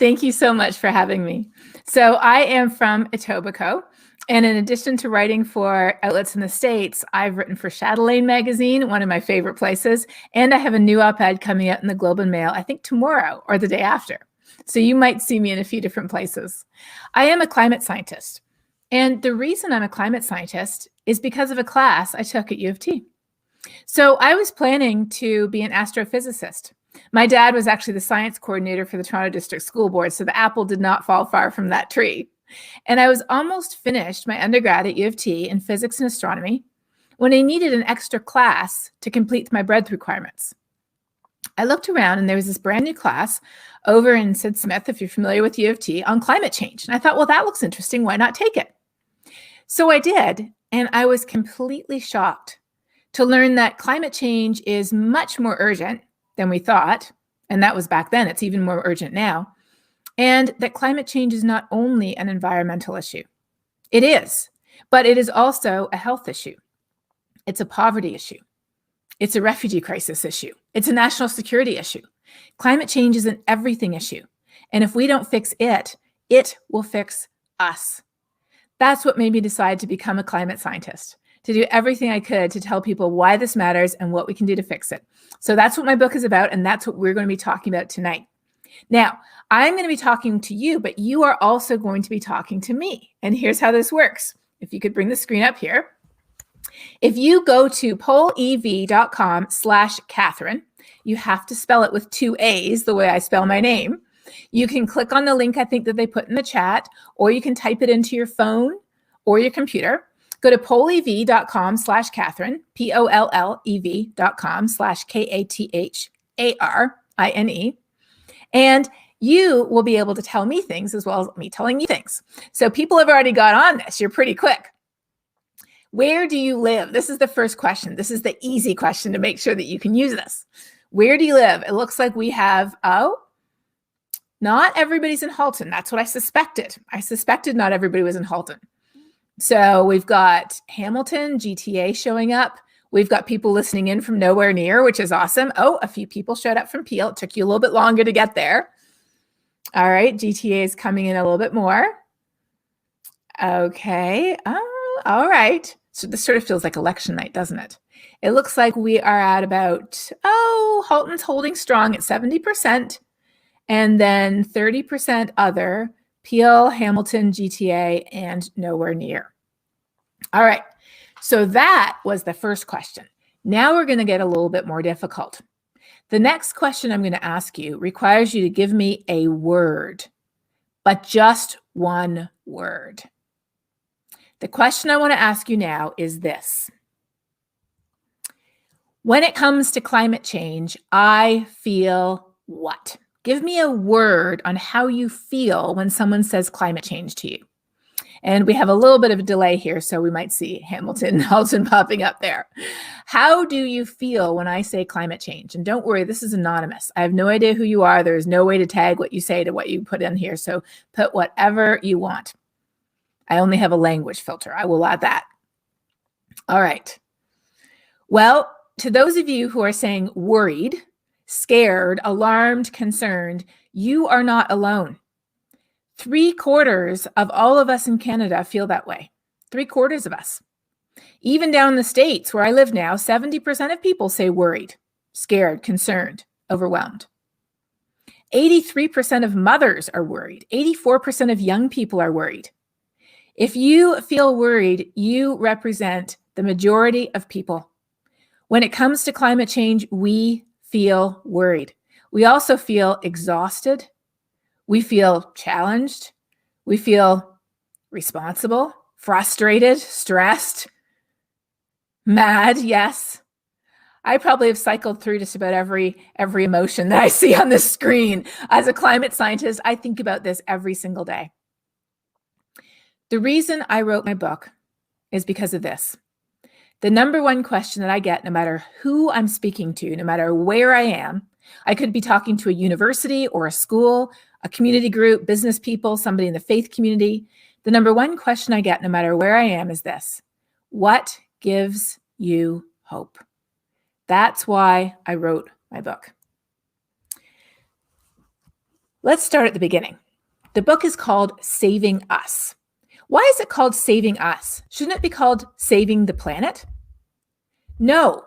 Thank you so much for having me. So I am from Etobicoke, and in addition to writing for outlets in the States, I've written for Chatelaine magazine, one of my favorite places, and I have a new op-ed coming out in the Globe and Mail, I think tomorrow or the day after. So you might see me in a few different places. I am a climate scientist, and the reason I'm a climate scientist is because of a class I took at U of T. So I was planning to be an astrophysicist. My dad was actually the science coordinator for the Toronto District School Board, so the apple did not fall far from that tree. And I was almost finished my undergrad at U of T in physics and astronomy when I needed an extra class to complete my breadth requirements. I looked around and there was this brand new class over in Sid Smith, if you're familiar with U of T, on climate change. And I thought, well, that looks interesting. Why not take it? So I did, and I was completely shocked to learn that climate change is much more urgent than we thought, and that was back then. It's even more urgent now. And that climate change is not only an environmental issue. It is, but it is also a health issue. It's a poverty issue. It's a refugee crisis issue. It's a national security issue. Climate change is an everything issue. And if we don't fix it, it will fix us. That's what made me decide to become a climate scientist, to do everything I could to tell people why this matters and what we can do to fix it. So that's what my book is about, and that's what we're going to be talking about tonight. Now, I'm going to be talking to you, but you are also going to be talking to me. And here's how this works. If you could bring the screen up here. If you go to polev.com/Katharine, you have to spell it with 2 A's, the way I spell my name. You can click on the link I think that they put in the chat, or you can type it into your phone or your computer. Go to polev.com/Katharine, POLLEV.com/KATHARINE, and you will be able to tell me things as well as me telling you things. So people have already got on this. You're pretty quick. Where do you live? This is the first question. This is the easy question to make sure that you can use this. Where do you live? It looks like we have, not everybody's in Halton. That's what I suspected. I suspected not everybody was in Halton. So we've got Hamilton, GTA showing up. We've got people listening in from nowhere near, which is awesome. Oh, a few people showed up from Peel. It took you a little bit longer to get there. All right, GTA is coming in a little bit more. Okay, all right. So this sort of feels like election night, doesn't it? It looks like we are at about, Halton's holding strong at 70%, and then 30% other, Peel, Hamilton, GTA, and nowhere near. All right, so that was the first question. Now we're going to get a little bit more difficult. The next question I'm going to ask you requires you to give me a word, but just one word. The question I want to ask you now is this. When it comes to climate change, I feel what? Give me a word on how you feel when someone says climate change to you. And we have a little bit of a delay here, so we might see Hamilton and Halton popping up there. How do you feel when I say climate change? And don't worry, this is anonymous. I have no idea who you are. There's no way to tag what you say to what you put in here, so put whatever you want. I only have a language filter. I will add that. All right. Well, to those of you who are saying worried, scared, alarmed, concerned, you are not alone. 3/4 of all of us in Canada feel that way. 3/4 of us. Even down in the States where I live now, 70% of people say worried, scared, concerned, overwhelmed. 83% of mothers are worried. 84% of young people are worried. If you feel worried, you represent the majority of people. When it comes to climate change, we feel worried. We also feel exhausted. We feel challenged. We feel responsible, frustrated, stressed, mad, yes. I probably have cycled through just about every emotion that I see on the screen. As a climate scientist, I think about this every single day. The reason I wrote my book is because of this. The number one question that I get, no matter who I'm speaking to, no matter where I am, I could be talking to a university or a school, a community group, business people, somebody in the faith community. The number one question I get, no matter where I am, is this: what gives you hope? That's why I wrote my book. Let's start at the beginning. The book is called Saving Us. Why is it called Saving Us? Shouldn't it be called Saving the Planet? No,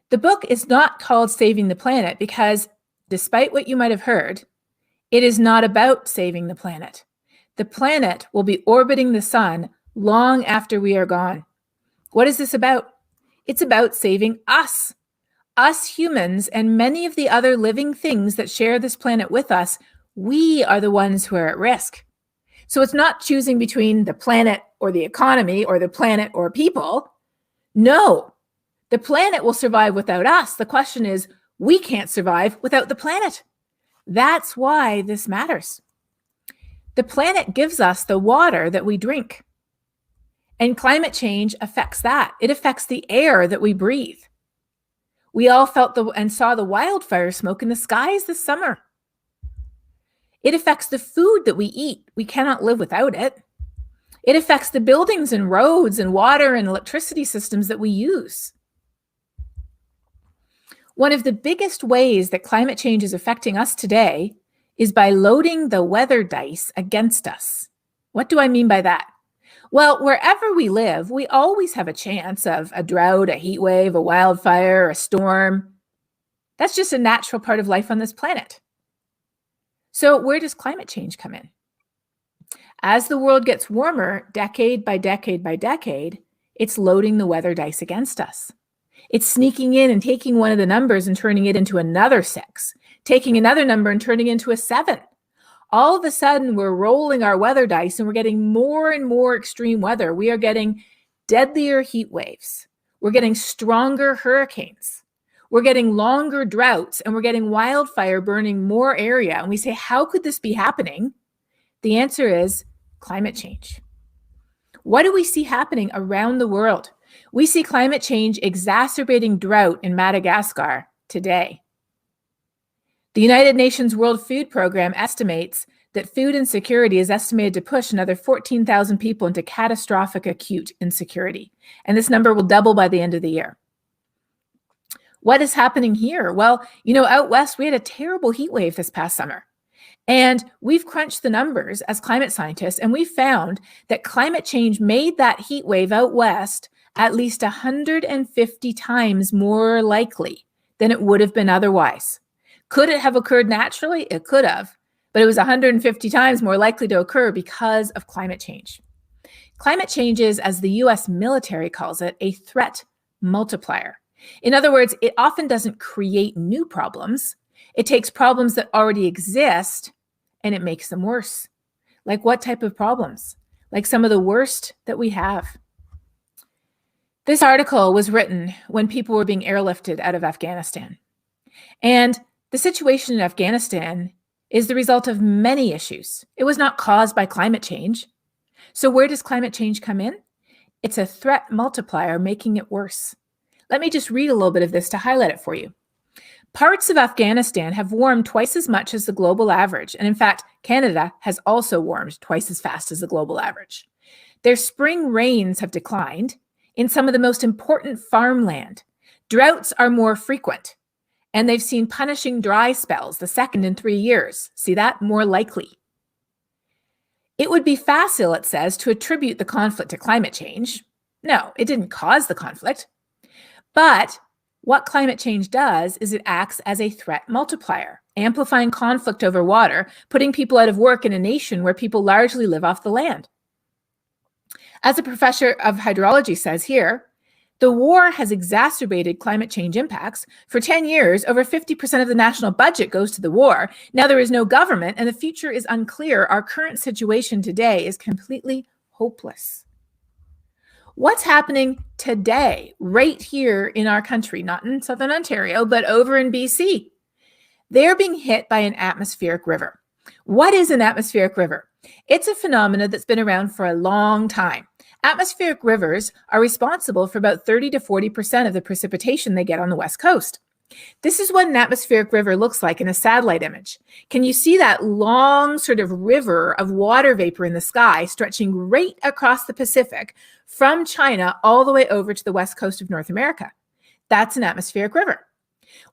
the book is not called Saving the Planet because, despite what you might have heard, it is not about saving the planet. The planet will be orbiting the sun long after we are gone. What is this about? It's about saving us. Us humans and many of the other living things that share this planet with us, we are the ones who are at risk. So it's not choosing between the planet or the economy or the planet or people. No, the planet will survive without us. The question is, we can't survive without the planet. That's why this matters. The planet gives us the water that we drink. And climate change affects that. It affects the air that we breathe. We all felt and saw the wildfire smoke in the skies this summer. It affects the food that we eat. We cannot live without it. It affects the buildings and roads and water and electricity systems that we use. One of the biggest ways that climate change is affecting us today is by loading the weather dice against us. What do I mean by that? Well, wherever we live, we always have a chance of a drought, a heat wave, a wildfire, a storm. That's just a natural part of life on this planet. So where does climate change come in? As the world gets warmer, decade by decade by decade, it's loading the weather dice against us. It's sneaking in and taking one of the numbers and turning it into another 6, taking another number and turning it into a 7. All of a sudden, we're rolling our weather dice and we're getting more and more extreme weather. We are getting deadlier heat waves. We're getting stronger hurricanes. We're getting longer droughts, and we're getting wildfire burning more area. And we say, how could this be happening? The answer is climate change. What do we see happening around the world? We see climate change exacerbating drought in Madagascar today. The United Nations World Food Program estimates that food insecurity is estimated to push another 14,000 people into catastrophic acute insecurity. And this number will double by the end of the year. What is happening here? Well, out west, we had a terrible heat wave this past summer. And we've crunched the numbers as climate scientists, and we found that climate change made that heat wave out west at least 150 times more likely than it would have been otherwise. Could it have occurred naturally? It could have, but it was 150 times more likely to occur because of climate change. Climate change is, as the US military calls it, a threat multiplier. In other words, it often doesn't create new problems. It takes problems that already exist and it makes them worse. Like what type of problems? Like some of the worst that we have. This article was written when people were being airlifted out of Afghanistan. And the situation in Afghanistan is the result of many issues. It was not caused by climate change. So where does climate change come in? It's a threat multiplier, making it worse. Let me just read a little bit of this to highlight it for you. Parts of Afghanistan have warmed twice as much as the global average. And in fact, Canada has also warmed twice as fast as the global average. Their spring rains have declined in some of the most important farmland. Droughts are more frequent, and they've seen punishing dry spells, the second in 3 years. See that? More likely. It would be facile, it says, to attribute the conflict to climate change. No, it didn't cause the conflict. But what climate change does is it acts as a threat multiplier, amplifying conflict over water, putting people out of work in a nation where people largely live off the land. As a professor of hydrology says here, the war has exacerbated climate change impacts. For 10 years, over 50% of the national budget goes to the war. Now there is no government and the future is unclear. Our current situation today is completely hopeless. What's happening today, right here in our country, not in Southern Ontario, but over in BC? They're being hit by an atmospheric river. What is an atmospheric river? It's a phenomenon that's been around for a long time. Atmospheric rivers are responsible for about 30 to 40% of the precipitation they get on the West Coast. This is what an atmospheric river looks like in a satellite image. Can you see that long sort of river of water vapor in the sky stretching right across the Pacific from China all the way over to the West Coast of North America? That's an atmospheric river.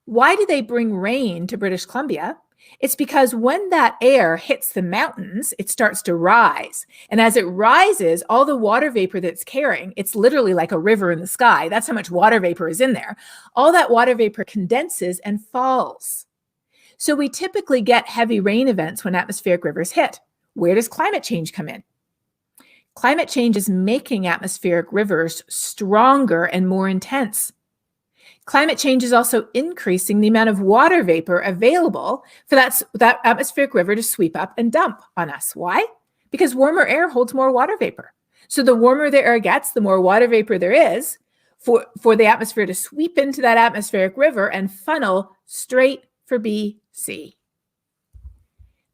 Why do they bring rain to British Columbia? It's because when that air hits the mountains, it starts to rise. And as it rises, all the water vapor that's carrying, it's literally like a river in the sky. That's how much water vapor is in there. All that water vapor condenses and falls. So we typically get heavy rain events when atmospheric rivers hit. Where does climate change come in? Climate change is making atmospheric rivers stronger and more intense. Climate change is also increasing the amount of water vapor available for that atmospheric river to sweep up and dump on us. Why? Because warmer air holds more water vapor. So the warmer the air gets, the more water vapor there is for the atmosphere to sweep into that atmospheric river and funnel straight for BC.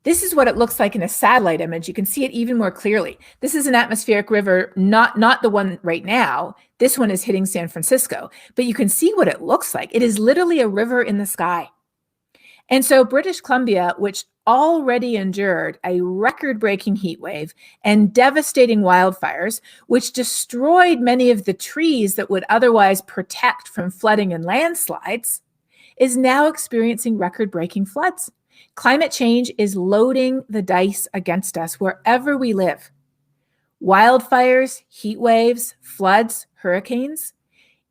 This is what it looks like in a satellite image. You can see it even more clearly. This is an atmospheric river, not the one right now. This one is hitting San Francisco, but you can see what it looks like. It is literally a river in the sky. And so British Columbia, which already endured a record-breaking heat wave and devastating wildfires, which destroyed many of the trees that would otherwise protect from flooding and landslides, is now experiencing record-breaking floods. Climate change is loading the dice against us wherever we live. Wildfires, heat waves, floods, hurricanes.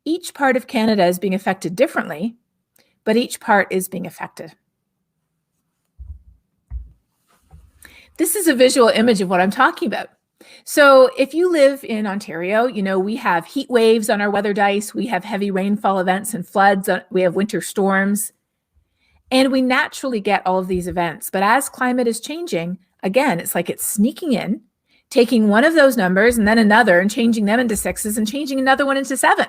Each part of Canada is being affected differently, but each part is being affected. This is a visual image of what I'm talking about. So if you live in Ontario, we have heat waves on our weather dice. We have heavy rainfall events and floods. We have winter storms. And we naturally get all of these events. But as climate is changing, again, it's like it's sneaking in, taking one of those numbers and then another and changing them into sixes and changing another one into seven.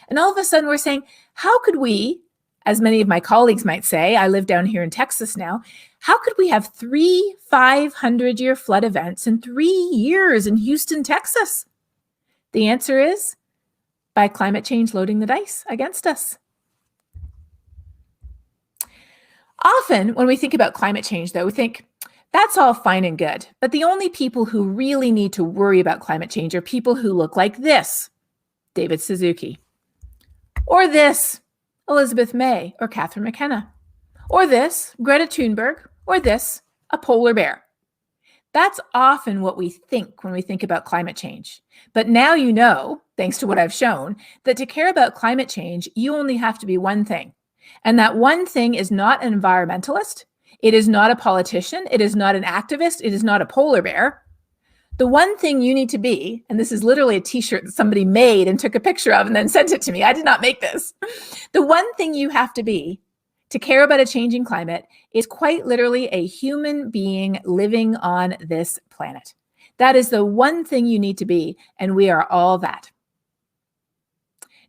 And all of a sudden we're saying, how could we, as many of my colleagues might say, I live down here in Texas now, how could we have 3 500-year flood events in 3 years in Houston, Texas? The answer is by climate change loading the dice against us. Often when we think about climate change, though, we think that's all fine and good, but the only people who really need to worry about climate change are people who look like this, David Suzuki, or this, Elizabeth May or Catherine McKenna, or this, Greta Thunberg, or this, a polar bear. That's often what we think when we think about climate change. But now you know, thanks to what I've shown, that to care about climate change, you only have to be one thing. And that one thing is not an environmentalist. It is not a politician. It is not an activist. It is not a polar bear. The one thing you need to be, and this is literally a t-shirt that somebody made and took a picture of and then sent it to me. I did not make this. The one thing you have to be to care about a changing climate is quite literally a human being living on this planet. That is the one thing you need to be, and we are all that.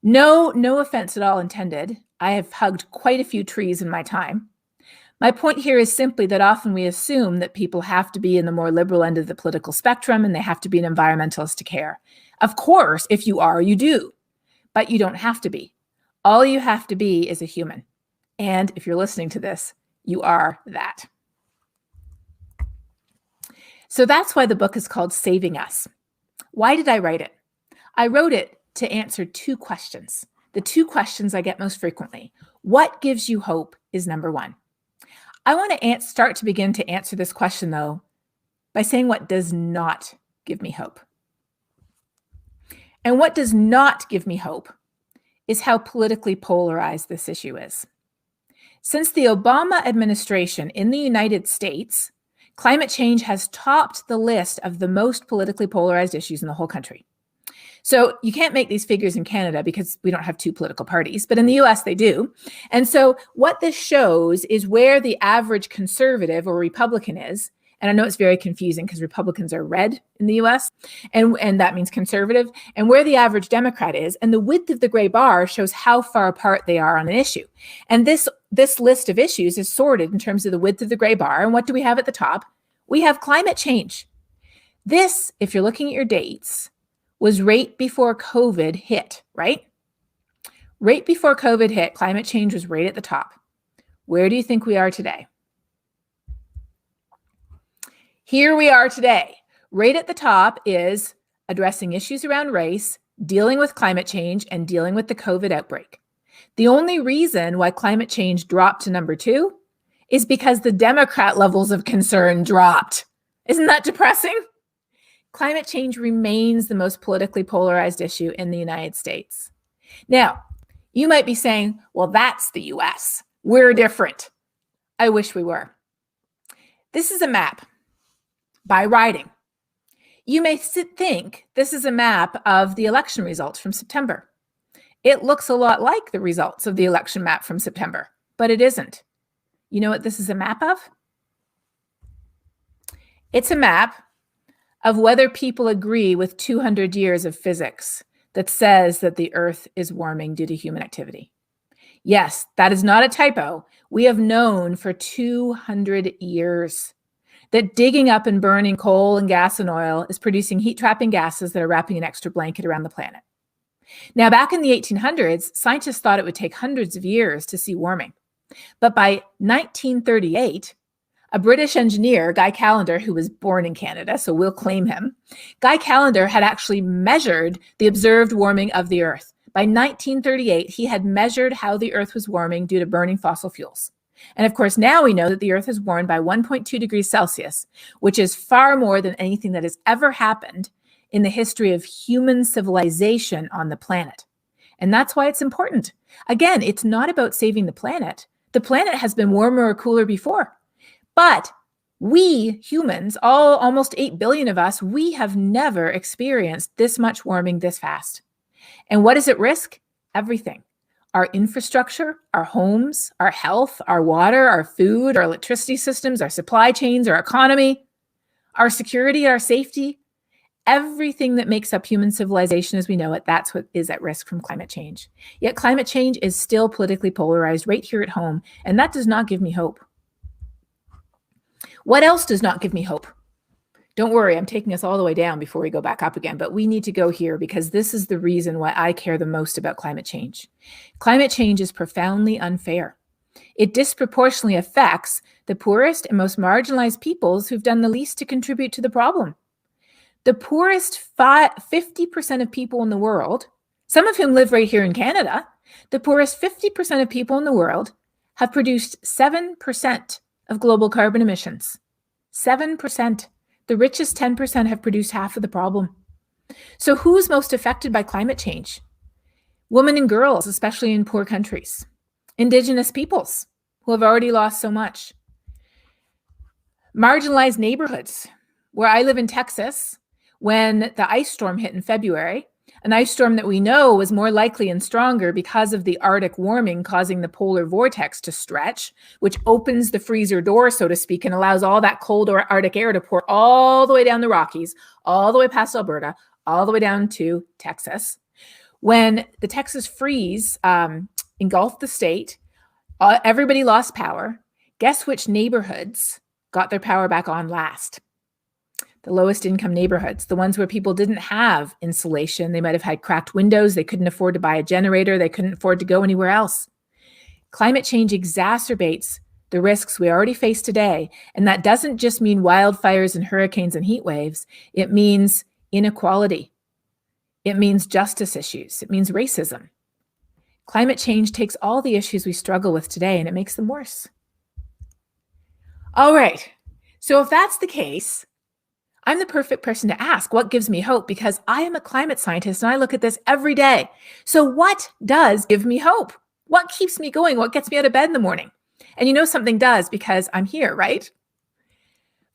No offense at all intended. I have hugged quite a few trees in my time. My point here is simply that often we assume that people have to be in the more liberal end of the political spectrum and they have to be an environmentalist to care. Of course, if you are, you do, but you don't have to be. All you have to be is a human. And if you're listening to this, you are that. So that's why the book is called Saving Us. Why did I write it? I wrote it to answer 2 questions. The 2 questions I get most frequently. What gives you hope is number 1. I want to begin to answer this question, though, by saying what does not give me hope. And what does not give me hope is how politically polarized this issue is. Since the Obama administration in the United States, climate change has topped the list of the most politically polarized issues in the whole country. So you can't make these figures in Canada because we don't have 2 political parties, but in the US they do. And so what this shows is where the average conservative or Republican is. And I know it's very confusing because Republicans are red in the US, and that means conservative, and where the average Democrat is. And the width of the gray bar shows how far apart they are on an issue. And this list of issues is sorted in terms of the width of the gray bar. And what do we have at the top? We have climate change. This, if you're looking at your dates, was right before COVID hit, right? Right before COVID hit, climate change was right at the top. Where do you think we are today? Here we are today. Right at the top is addressing issues around race, dealing with climate change, and dealing with the COVID outbreak. The only reason why climate change dropped to number 2 is because the Democrat levels of concern dropped. Isn't that depressing? Climate change remains the most politically polarized issue in the United States. Now, you might be saying, well, that's the US. We're different. I wish we were. This is a map by riding. You may think this is a map of the election results from September. It looks a lot like the results of the election map from September, but it isn't. You know what this is a map of? It's a map of whether people agree with 200 years of physics that says that the Earth is warming due to human activity. Yes, that is not a typo. We have known for 200 years that digging up and burning coal and gas and oil is producing heat-trapping gases that are wrapping an extra blanket around the planet. Now, back in the 1800s, scientists thought it would take hundreds of years to see warming. But by 1938, a British engineer, Guy Callendar, who was born in Canada, so we'll claim him, Guy Callendar had actually measured the observed warming of the Earth. By 1938, he had measured how the Earth was warming due to burning fossil fuels. And of course, now we know that the Earth has warmed by 1.2 degrees Celsius, which is far more than anything that has ever happened in the history of human civilization on the planet. And that's why it's important. Again, it's not about saving the planet. The planet has been warmer or cooler before. But we humans, almost 8 billion of us, we have never experienced this much warming this fast. And what is at risk? Everything. Our infrastructure, our homes, our health, our water, our food, our electricity systems, our supply chains, our economy, our security, our safety, everything that makes up human civilization as we know it, that's what is at risk from climate change. Yet climate change is still politically polarized right here at home, and that does not give me hope. What else does not give me hope? Don't worry, I'm taking us all the way down before we go back up again, but we need to go here because this is the reason why I care the most about climate change. Climate change is profoundly unfair. It disproportionately affects the poorest and most marginalized peoples who've done the least to contribute to the problem. The poorest 50% of people in the world, some of whom live right here in Canada, the poorest 50% of people in the world have produced 7% of global carbon emissions. 7%. The richest 10% have produced half of the problem. So who's most affected by climate change? Women and girls, especially in poor countries. Indigenous peoples who have already lost so much. Marginalized neighborhoods. Where I live in Texas, when the ice storm hit in February, an ice storm that we know was more likely and stronger because of the Arctic warming causing the polar vortex to stretch, which opens the freezer door, so to speak, and allows all that cold Arctic air to pour all the way down the Rockies, all the way past Alberta, all the way down to Texas. When the Texas freeze engulfed the state, everybody lost power. Guess which neighborhoods got their power back on last? The lowest income neighborhoods, the ones where people didn't have insulation. They might have had cracked windows. They couldn't afford to buy a generator. They couldn't afford to go anywhere else. Climate change exacerbates the risks we already face today. And that doesn't just mean wildfires and hurricanes and heat waves. It means inequality. It means justice issues. It means racism. Climate change takes all the issues we struggle with today and it makes them worse. All right. So if that's the case, I'm the perfect person to ask what gives me hope because I am a climate scientist and I look at this every day. So what does give me hope? What keeps me going? What gets me out of bed in the morning? And you know something does because I'm here, right?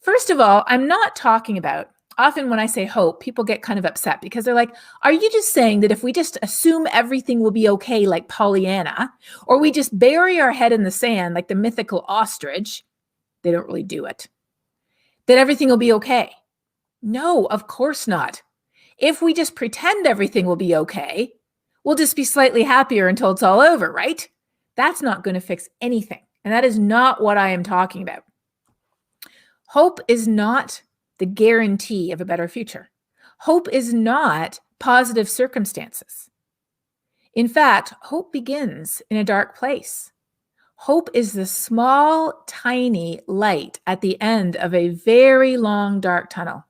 First of all, I'm not talking about, often when I say hope, people get kind of upset because they're like, are you just saying that if we just assume everything will be okay like Pollyanna, or we just bury our head in the sand like the mythical ostrich, they don't really do it, that everything will be okay? No, of course not. If we just pretend everything will be okay, we'll just be slightly happier until it's all over, right? That's not going to fix anything. And that is not what I am talking about. Hope is not the guarantee of a better future. Hope is not positive circumstances. In fact, hope begins in a dark place. Hope is the small, tiny light at the end of a very long, dark tunnel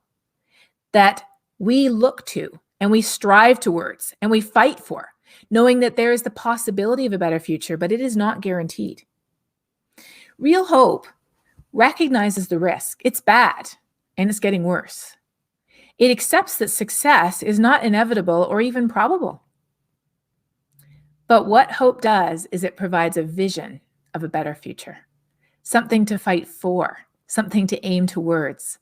that we look to and we strive towards and we fight for, knowing that there is the possibility of a better future, but it is not guaranteed. Real hope recognizes the risk. It's bad and it's getting worse. It accepts that success is not inevitable or even probable. But what hope does is it provides a vision of a better future, something to fight for, something to aim towards,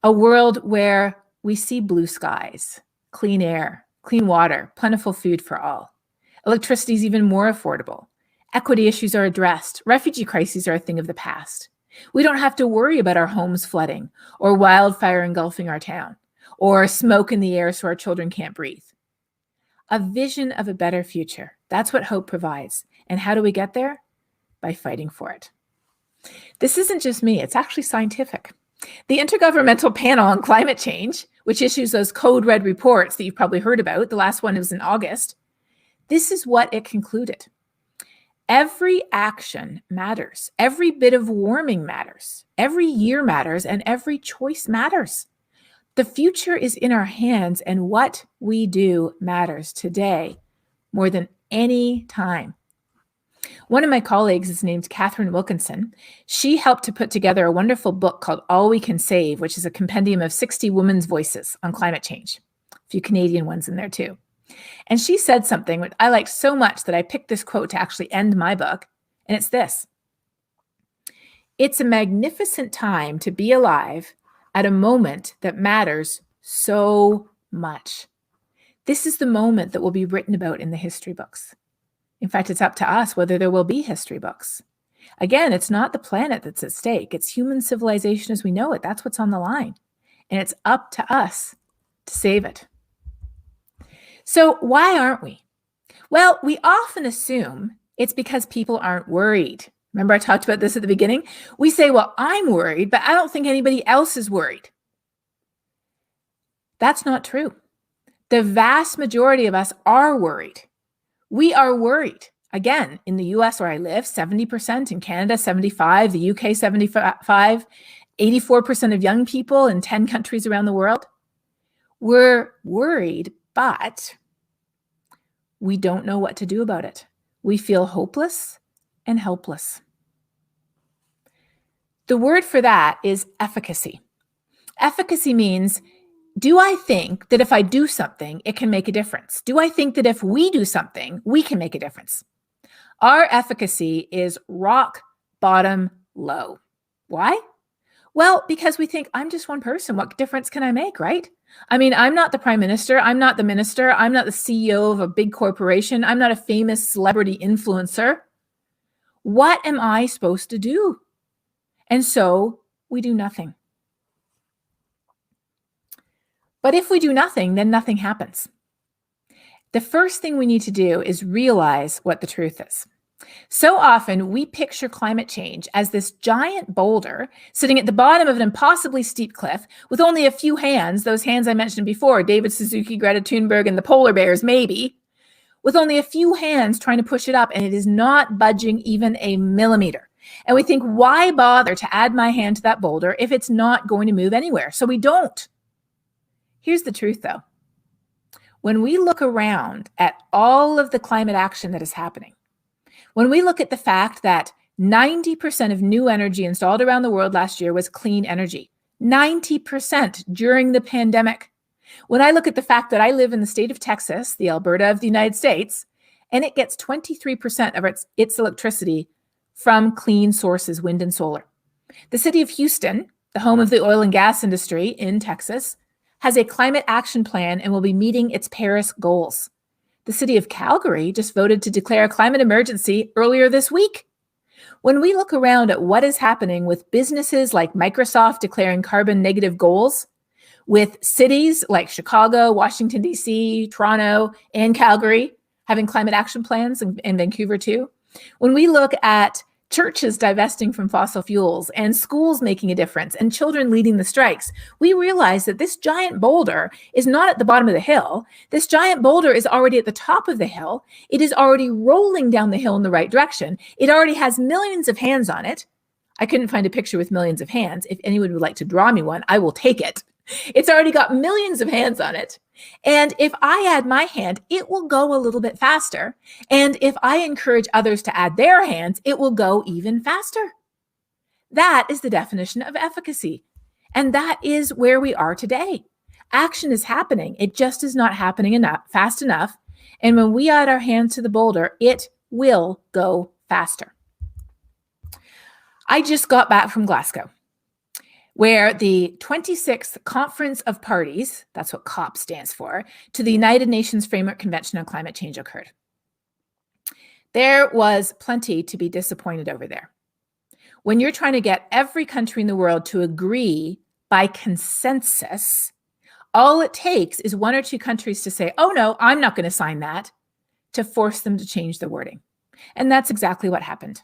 a world where we see blue skies, clean air, clean water, plentiful food for all. Electricity is even more affordable. Equity issues are addressed. Refugee crises are a thing of the past. We don't have to worry about our homes flooding or wildfire engulfing our town or smoke in the air so our children can't breathe. A vision of a better future. That's what hope provides. And how do we get there? By fighting for it. This isn't just me, it's actually scientific. The Intergovernmental Panel on Climate Change, which issues those code red reports that you've probably heard about, the last one was in August, this is what it concluded. Every action matters. Every bit of warming matters. Every year matters, and every choice matters. The future is in our hands, and what we do matters today more than any time. One of my colleagues is named Katharine Wilkinson. She helped to put together a wonderful book called All We Can Save, which is a compendium of 60 women's voices on climate change. A few Canadian ones in there too. And she said something which I liked so much that I picked this quote to actually end my book. And it's this: "It's a magnificent time to be alive at a moment that matters so much. This is the moment that will be written about in the history books. In fact, it's up to us whether there will be history books. Again, it's not the planet that's at stake. It's human civilization as we know it. That's what's on the line. And it's up to us to save it." So why aren't we? Well, we often assume it's because people aren't worried. Remember I talked about this at the beginning? We say, well, I'm worried, but I don't think anybody else is worried. That's not true. The vast majority of us are worried. We are worried. Again, in the US where I live, 70%, in Canada, 75%, the UK, 75%, 84% of young people in 10 countries around the world. We're worried, but we don't know what to do about it. We feel hopeless and helpless. The word for that is efficacy. Efficacy means, do I think that if I do something, it can make a difference? Do I think that if we do something, we can make a difference? Our efficacy is rock bottom low. Why? Well, because we think, I'm just one person. What difference can I make, right? I mean, I'm not the prime minister. I'm not the minister. I'm not the CEO of a big corporation. I'm not a famous celebrity influencer. What am I supposed to do? And so we do nothing. But if we do nothing, then nothing happens. The first thing we need to do is realize what the truth is. So often we picture climate change as this giant boulder sitting at the bottom of an impossibly steep cliff with only a few hands, those hands I mentioned before, David Suzuki, Greta Thunberg, and the polar bears, maybe, with only a few hands trying to push it up, and it is not budging even a millimeter. And we think, why bother to add my hand to that boulder if it's not going to move anywhere? So we don't. Here's the truth, though. When we look around at all of the climate action that is happening, when we look at the fact that 90% of new energy installed around the world last year was clean energy, 90% during the pandemic. When I look at the fact that I live in the state of Texas, the Alberta of the United States, and it gets 23% of its electricity from clean sources, wind and solar. The city of Houston, the home of the oil and gas industry in Texas, has a climate action plan and will be meeting its Paris goals. The city of Calgary just voted to declare a climate emergency earlier this week. When we look around at what is happening with businesses like Microsoft declaring carbon negative goals, with cities like Chicago, Washington, D.C., Toronto, and Calgary having climate action plans, and Vancouver too, when we look at churches divesting from fossil fuels and schools making a difference and children leading the strikes, we realize that this giant boulder is not at the bottom of the hill. This giant boulder is already at the top of the hill. It is already rolling down the hill in the right direction. It already has millions of hands on it. I couldn't find a picture with millions of hands. If anyone would like to draw me one, I will take it. It's already got millions of hands on it. And if I add my hand, it will go a little bit faster. And if I encourage others to add their hands, it will go even faster. That is the definition of efficacy. And that is where we are today. Action is happening. It just is not happening fast enough. And when we add our hands to the boulder, it will go faster. I just got back from Glasgow, where the 26th Conference of Parties, that's what COP stands for, to the United Nations Framework Convention on Climate Change occurred. There was plenty to be disappointed over there. When you're trying to get every country in the world to agree by consensus, all it takes is one or two countries to say, oh no, I'm not going to sign that, to force them to change the wording. And that's exactly what happened.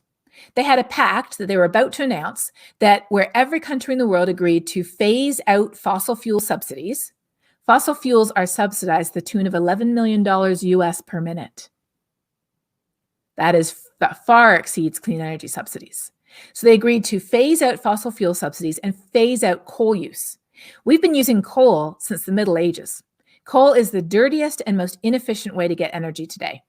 They had a pact that they were about to announce that where every country in the world agreed to phase out fossil fuel subsidies, fossil fuels are subsidized to the tune of $11 million US per minute. That far exceeds clean energy subsidies. So they agreed to phase out fossil fuel subsidies and phase out coal use. We've been using coal since the Middle Ages. Coal is the dirtiest and most inefficient way to get energy today.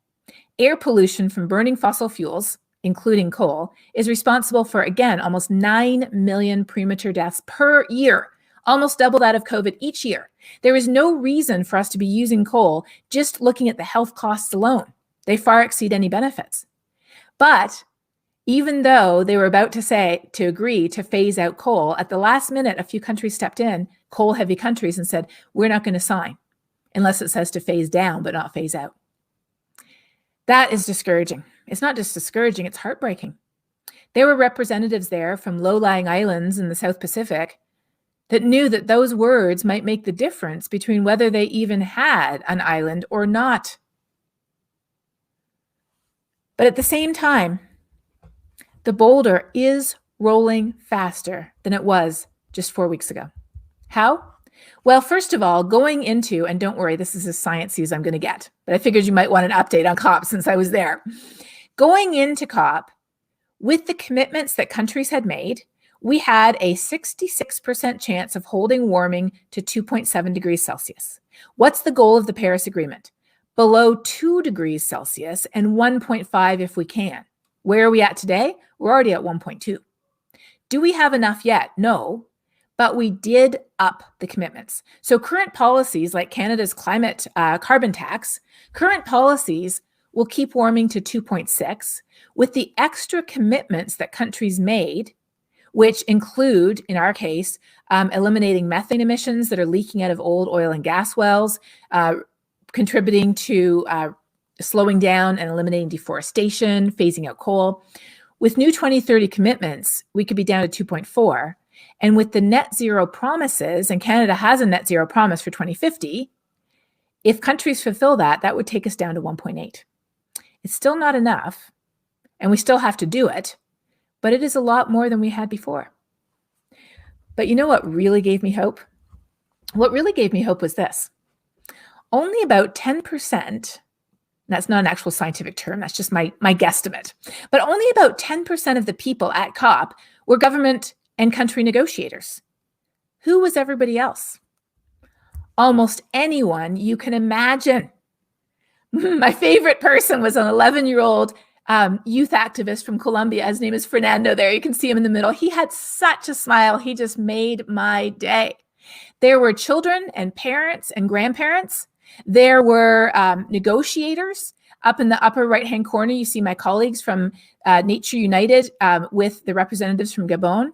Air pollution from burning fossil fuels, including coal, is responsible for, again, almost 9 million premature deaths per year, almost double that of COVID each year. There is no reason for us to be using coal just looking at the health costs alone. They far exceed any benefits. But even though they were about to agree to phase out coal, at the last minute, a few countries stepped in, coal-heavy countries, and said, we're not going to sign unless it says to phase down, but not phase out. That is discouraging. It's not just discouraging, it's heartbreaking. There were representatives there from low-lying islands in the South Pacific that knew that those words might make the difference between whether they even had an island or not. But at the same time, the boulder is rolling faster than it was just 4 weeks ago. How? Well, first of all, going into, and don't worry, this is as sciencey as I'm going to get, but I figured you might want an update on COP since I was there. Going into COP, with the commitments that countries had made, we had a 66% chance of holding warming to 2.7 degrees Celsius. What's the goal of the Paris Agreement? Below 2 degrees Celsius and 1.5 if we can. Where are we at today? We're already at 1.2. Do we have enough yet? No, but we did up the commitments. So current policies like Canada's climate carbon tax, current policies will keep warming to 2.6 with the extra commitments that countries made, which include, in our case, eliminating methane emissions that are leaking out of old oil and gas wells, contributing to slowing down and eliminating deforestation, phasing out coal. With new 2030 commitments, we could be down to 2.4. And with the net zero promises, and Canada has a net zero promise for 2050, if countries fulfill that, that would take us down to 1.8. It's still not enough, and we still have to do it, but it is a lot more than we had before. But you know what really gave me hope? What really gave me hope was this. Only about 10%, that's not an actual scientific term, that's just my guesstimate, but only about 10% of the people at COP were government and country negotiators. Who was everybody else? Almost anyone you can imagine. My favorite person was an 11-year-old youth activist from Colombia. His name is Fernando there. You can see him in the middle. He had such a smile. He just made my day. There were children and parents and grandparents. There were negotiators. Up in the upper right-hand corner, you see my colleagues from Nature United with the representatives from Gabon.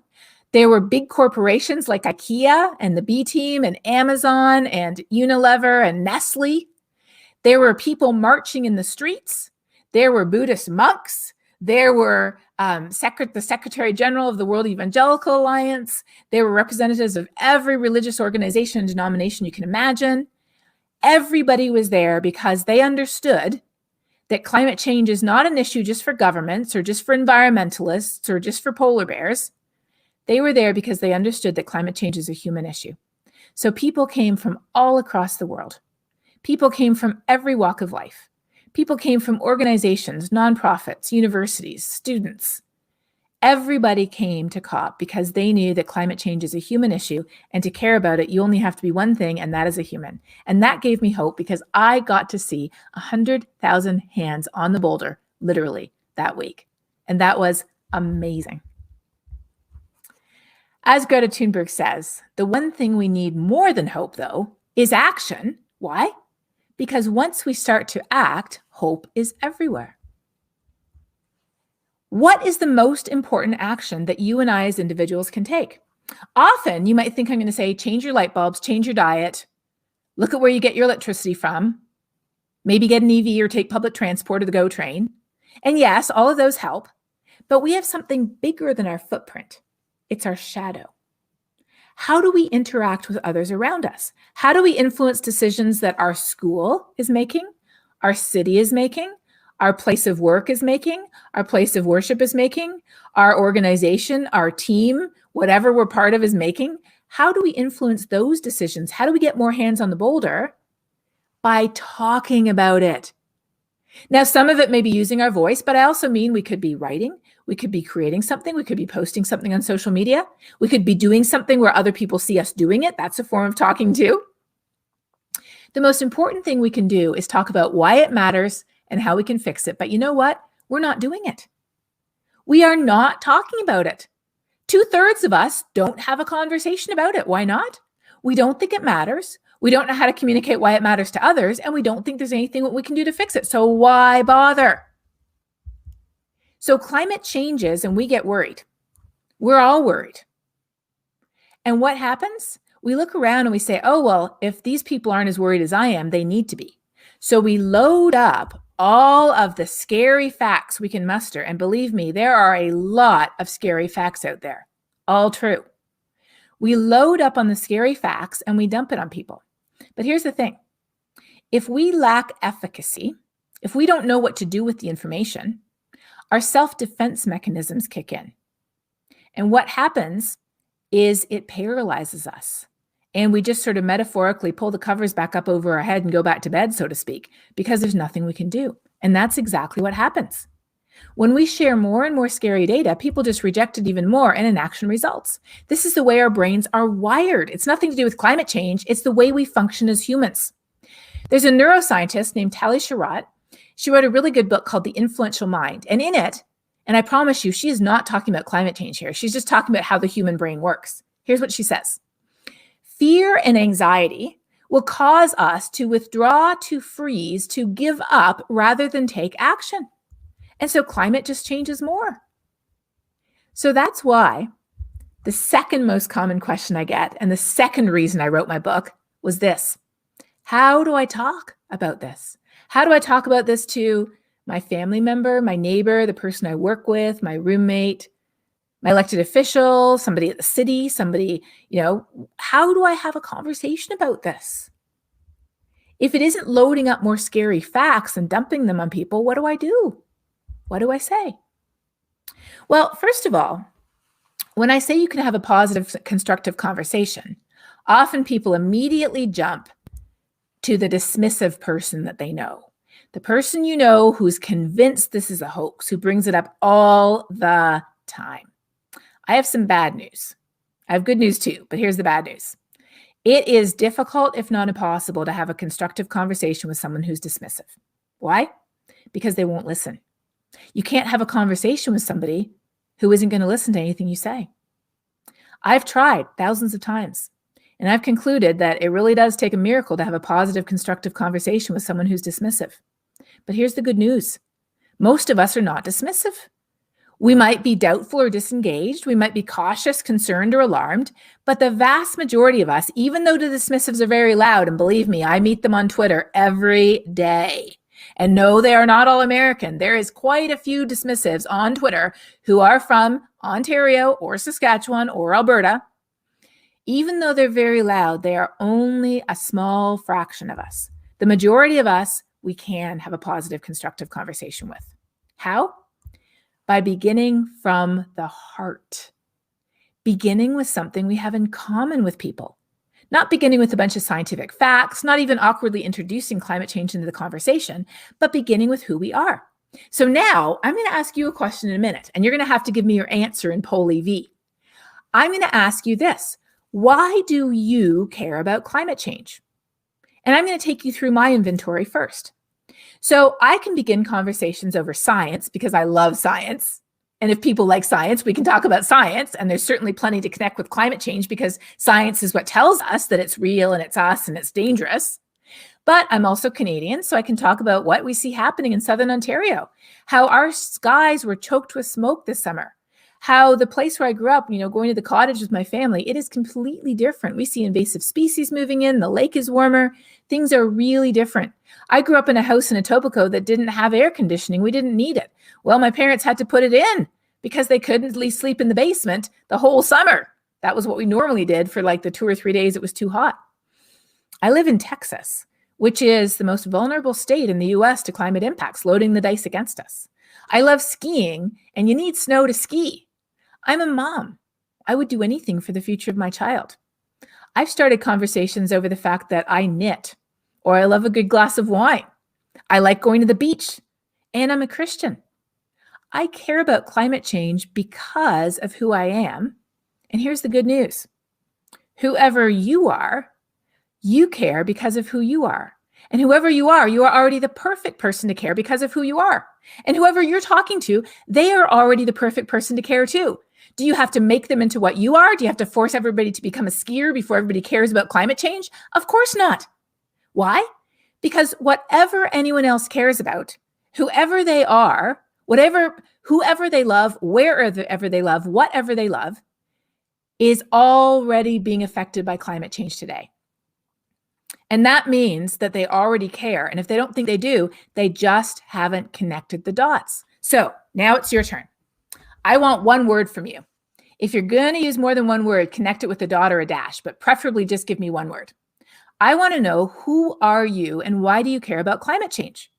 There were big corporations like IKEA and the B Team and Amazon and Unilever and Nestle. There were people marching in the streets. There were Buddhist monks. There were the Secretary General of the World Evangelical Alliance. There were representatives of every religious organization and denomination you can imagine. Everybody was there because they understood that climate change is not an issue just for governments or just for environmentalists or just for polar bears. They were there because they understood that climate change is a human issue. So people came from all across the world. People came from every walk of life. People came from organizations, nonprofits, universities, students. Everybody came to COP because they knew that climate change is a human issue, and to care about it, you only have to be one thing, and that is a human. And that gave me hope because I got to see 100,000 hands on the boulder, literally, that week. And that was amazing. As Greta Thunberg says, the one thing we need more than hope, though, is action. Why? Because once we start to act, hope is everywhere. What is the most important action that you and I as individuals can take? Often you might think I'm going to say, change your light bulbs, change your diet, look at where you get your electricity from, maybe get an EV or take public transport or the GO train. And yes, all of those help, but we have something bigger than our footprint. It's our shadow. How do we interact with others around us? How do we influence decisions that our school is making, our city is making, our place of work is making, our place of worship is making, our organization, our team, whatever we're part of is making? How do we influence those decisions? How do we get more hands on the boulder? By talking about it. Now, some of it may be using our voice, but I also mean we could be writing, we could be creating something, we could be posting something on social media, we could be doing something where other people see us doing it. That's a form of talking too. The most important thing we can do is talk about why it matters and how we can fix it. But you know what? We're not doing it. We are not talking about it. 2/3 of us don't have a conversation about it. Why not? We don't think it matters. We don't know how to communicate why it matters to others, and we don't think there's anything that we can do to fix it. So why bother? So climate changes and we get worried. We're all worried. And what happens? We look around and we say, oh, well, if these people aren't as worried as I am, they need to be. So we load up all of the scary facts we can muster. And believe me, there are a lot of scary facts out there. All true. We load up on the scary facts and we dump it on people. But here's the thing. If we lack efficacy, if we don't know what to do with the information, our self-defense mechanisms kick in. And what happens is it paralyzes us. And we just sort of metaphorically pull the covers back up over our head and go back to bed, so to speak, because there's nothing we can do. And that's exactly what happens. When we share more and more scary data, people just reject it even more and inaction results. This is the way our brains are wired. It's nothing to do with climate change. It's the way we function as humans. There's a neuroscientist named Tali Sharot. She wrote a really good book called The Influential Mind. And in it, and I promise you, she is not talking about climate change here. She's just talking about how the human brain works. Here's what she says. Fear and anxiety will cause us to withdraw, to freeze, to give up rather than take action. And so climate just changes more. So that's why the second most common question I get, and the second reason I wrote my book, was this. How do I talk about this? How do I talk about this to my family member, my neighbor, the person I work with, my roommate, my elected official, somebody at the city, somebody, how do I have a conversation about this? If it isn't loading up more scary facts and dumping them on people, what do I do? What do I say? Well, first of all, when I say you can have a positive, constructive conversation, often people immediately jump to the dismissive person that they know. The person you know who's convinced this is a hoax, who brings it up all the time. I have some bad news. I have good news too, but here's the bad news. It is difficult, if not impossible, to have a constructive conversation with someone who's dismissive. Why? Because they won't listen. You can't have a conversation with somebody who isn't going to listen to anything you say. I've tried thousands of times, and I've concluded that it really does take a miracle to have a positive, constructive conversation with someone who's dismissive. But here's the good news. Most of us are not dismissive. We might be doubtful or disengaged. We might be cautious, concerned, or alarmed. But the vast majority of us, even though the dismissives are very loud, and believe me, I meet them on Twitter every day. And no, they are not all American. There is quite a few dismissives on Twitter who are from Ontario or Saskatchewan or Alberta. Even though they're very loud, they are only a small fraction of us. The majority of us, we can have a positive, constructive conversation with. How? By beginning from the heart. Beginning with something we have in common with people. Not beginning with a bunch of scientific facts, not even awkwardly introducing climate change into the conversation, but beginning with who we are. So now I'm going to ask you a question in a minute, and you're going to have to give me your answer in poll EV. I'm going to ask you this. Why do you care about climate change? And I'm going to take you through my inventory first. So I can begin conversations over science because I love science. And if people like science, we can talk about science. And there's certainly plenty to connect with climate change because science is what tells us that it's real and it's us and it's dangerous. But I'm also Canadian, so I can talk about what we see happening in Southern Ontario, how our skies were choked with smoke this summer, how the place where I grew up, going to the cottage with my family, it is completely different. We see invasive species moving in, the lake is warmer, things are really different. I grew up in a house in Etobicoke that didn't have air conditioning. We didn't need it. Well, my parents had to put it in because they couldn't at least sleep in the basement the whole summer. That was what we normally did for like the 2 or 3 days it was too hot. I live in Texas, which is the most vulnerable state in the US to climate impacts, loading the dice against us. I love skiing, and you need snow to ski. I'm a mom. I would do anything for the future of my child. I've started conversations over the fact that I knit, or I love a good glass of wine. I like going to the beach, and I'm a Christian. I care about climate change because of who I am. And here's the good news. Whoever you are, you care because of who you are. And whoever you are already the perfect person to care because of who you are. And whoever you're talking to, they are already the perfect person to care too. Do you have to make them into what you are? Do you have to force everybody to become a skier before everybody cares about climate change? Of course not. Why? Because whatever anyone else cares about, whoever they are, whoever they love, wherever they love, whatever they love, is already being affected by climate change today. And that means that they already care. And if they don't think they do, they just haven't connected the dots. So now it's your turn. I want one word from you. If you're going to use more than one word, connect it with a dot or a dash, but preferably just give me one word. I want to know, who are you and why do you care about climate change?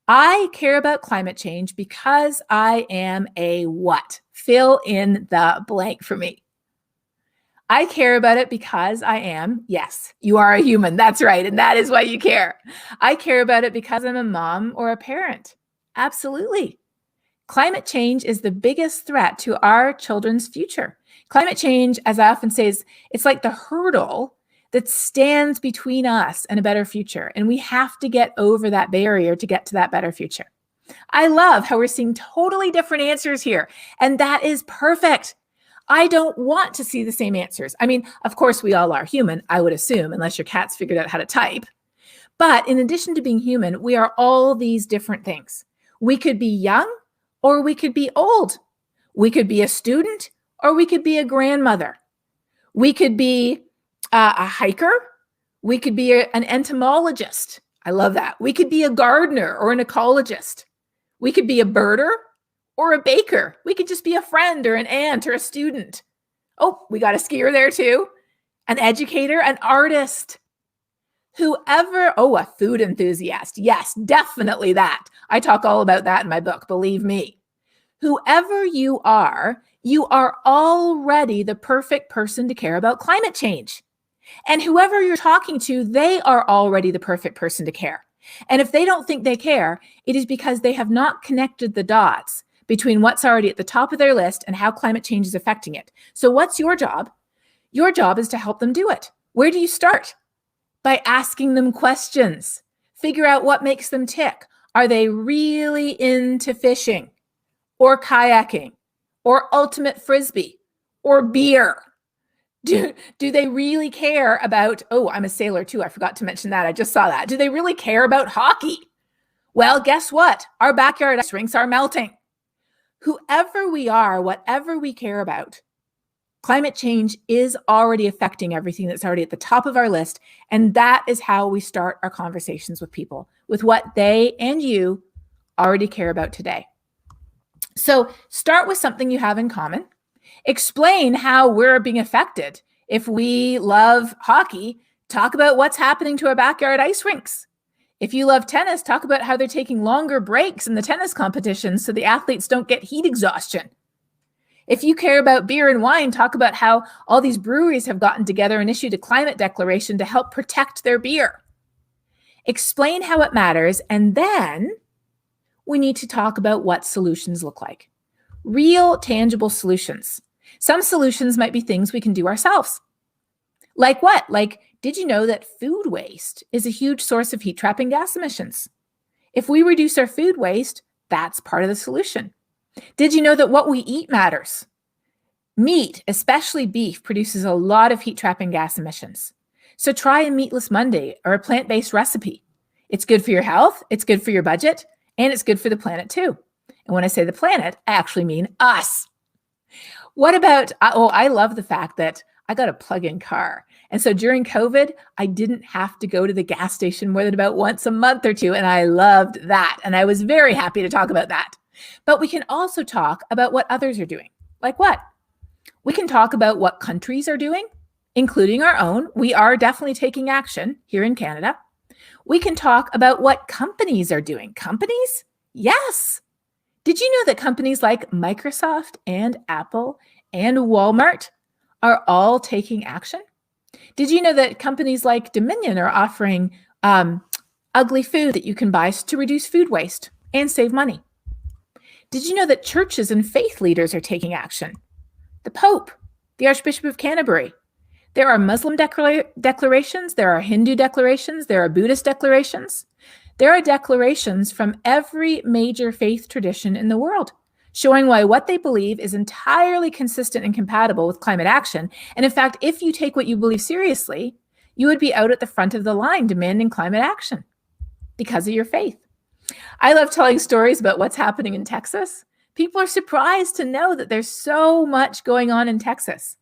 I care about climate change because I am a what? Fill in the blank for me. I care about it because I am, yes, you are a human. That's right. And that is why you care. I care about it because I'm a mom or a parent. Absolutely. Climate change is the biggest threat to our children's future. Climate change, as I often say, it's like the hurdle that stands between us and a better future. And we have to get over that barrier to get to that better future. I love how we're seeing totally different answers here. And that is perfect. I don't want to see the same answers. I mean, of course, we all are human, I would assume, unless your cat's figured out how to type. But in addition to being human, we are all these different things. We could be young or we could be old. We could be a student or we could be a grandmother. We could be a hiker. We could be an entomologist. I love that. We could be a gardener or an ecologist. We could be a birder or a baker. We could just be a friend or an aunt or a student. Oh, we got a skier there too. An educator, an artist. A food enthusiast. Yes, definitely that. I talk all about that in my book, believe me. Whoever you are already the perfect person to care about climate change. And whoever you're talking to, they are already the perfect person to care. And if they don't think they care, it is because they have not connected the dots between what's already at the top of their list and how climate change is affecting it. So what's your job? Your job is to help them do it. Where do you start? By asking them questions. Figure out what makes them tick. Are they really into fishing or kayaking or ultimate frisbee or beer? Do they really care about, I'm a sailor too. I forgot to mention that. I just saw that. Do they really care about hockey? Well, guess what? Our backyard ice rinks are melting. Whoever we are, whatever we care about, climate change is already affecting everything that's already at the top of our list. And that is how we start our conversations with people, with what they and you already care about today. So start with something you have in common. Explain how we're being affected. If we love hockey, talk about what's happening to our backyard ice rinks. If you love tennis, talk about how they're taking longer breaks in the tennis competitions so the athletes don't get heat exhaustion. If you care about beer and wine, talk about how all these breweries have gotten together and issued a climate declaration to help protect their beer. Explain how it matters, and then we need to talk about what solutions look like. Real, tangible solutions. Some solutions might be things we can do ourselves. Like what? Like, did you know that food waste is a huge source of heat trapping gas emissions? If we reduce our food waste, that's part of the solution. Did you know that what we eat matters? Meat, especially beef, produces a lot of heat-trapping gas emissions. So try a meatless Monday or a plant-based recipe. It's good for your health, it's good for your budget, and it's good for the planet too. And when I say the planet, I actually mean us. What about, I love the fact that I got a plug-in car. And so during COVID, I didn't have to go to the gas station more than about once a month or two. And I loved that. And I was very happy to talk about that. But we can also talk about what others are doing. Like what? We can talk about what countries are doing, including our own. We are definitely taking action here in Canada. We can talk about what companies are doing. Companies? Yes. Did you know that companies like Microsoft and Apple and Walmart are all taking action? Did you know that companies like Dominion are offering ugly food that you can buy to reduce food waste and save money? Did you know that churches and faith leaders are taking action? The Pope, the Archbishop of Canterbury. There are Muslim declarations, there are Hindu declarations, there are Buddhist declarations. There are declarations from every major faith tradition in the world, showing why what they believe is entirely consistent and compatible with climate action. And in fact, if you take what you believe seriously, you would be out at the front of the line demanding climate action because of your faith. I love telling stories about what's happening in Texas. People are surprised to know that there's so much going on in Texas.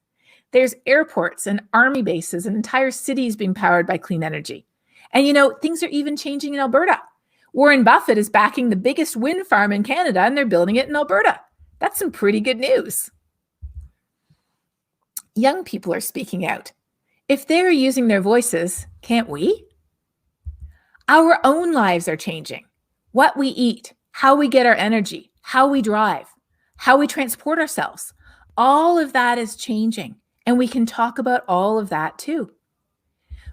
There's airports and army bases and entire cities being powered by clean energy. And you know, things are even changing in Alberta. Warren Buffett is backing the biggest wind farm in Canada, and they're building it in Alberta. That's some pretty good news. Young people are speaking out. If they're using their voices, can't we? Our own lives are changing. What we eat, how we get our energy, how we drive, how we transport ourselves, all of that is changing. And we can talk about all of that too.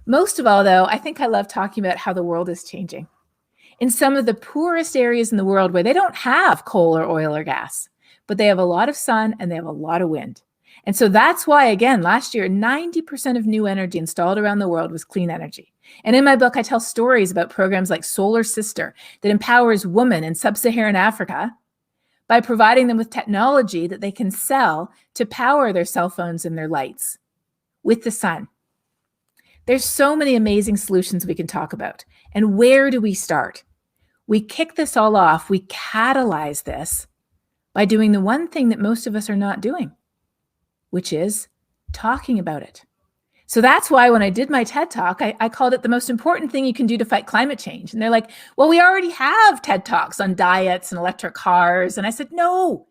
Most of all, though, I think I love talking about how the world is changing. In some of the poorest areas in the world where they don't have coal or oil or gas, but they have a lot of sun and they have a lot of wind. And so that's why, again, last year, 90% of new energy installed around the world was clean energy. And in my book, I tell stories about programs like Solar Sister that empowers women in sub-Saharan Africa by providing them with technology that they can sell to power their cell phones and their lights with the sun. There's so many amazing solutions we can talk about. And where do we start? We kick this all off. We catalyze this by doing the one thing that most of us are not doing, which is talking about it. So that's why when I did my TED Talk, I called it the most important thing you can do to fight climate change. And they're like, well, we already have TED Talks on diets and electric cars. And I said, no,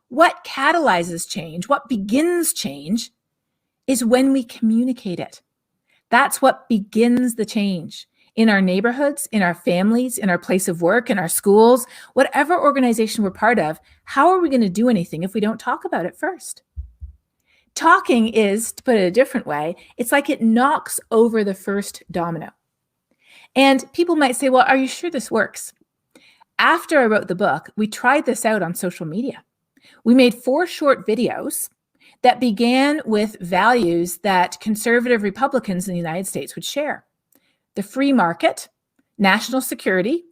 what catalyzes change, what begins change is when we communicate it. That's what begins the change in our neighborhoods, in our families, in our place of work, in our schools, whatever organization we're part of. How are we going to do anything if we don't talk about it first? Talking is, to put it a different way, it's like it knocks over the first domino. And people might say, well, are you sure this works? After I wrote the book, we tried this out on social media. We made 4 short videos that began with values that conservative Republicans in the United States would share. The free market, national security,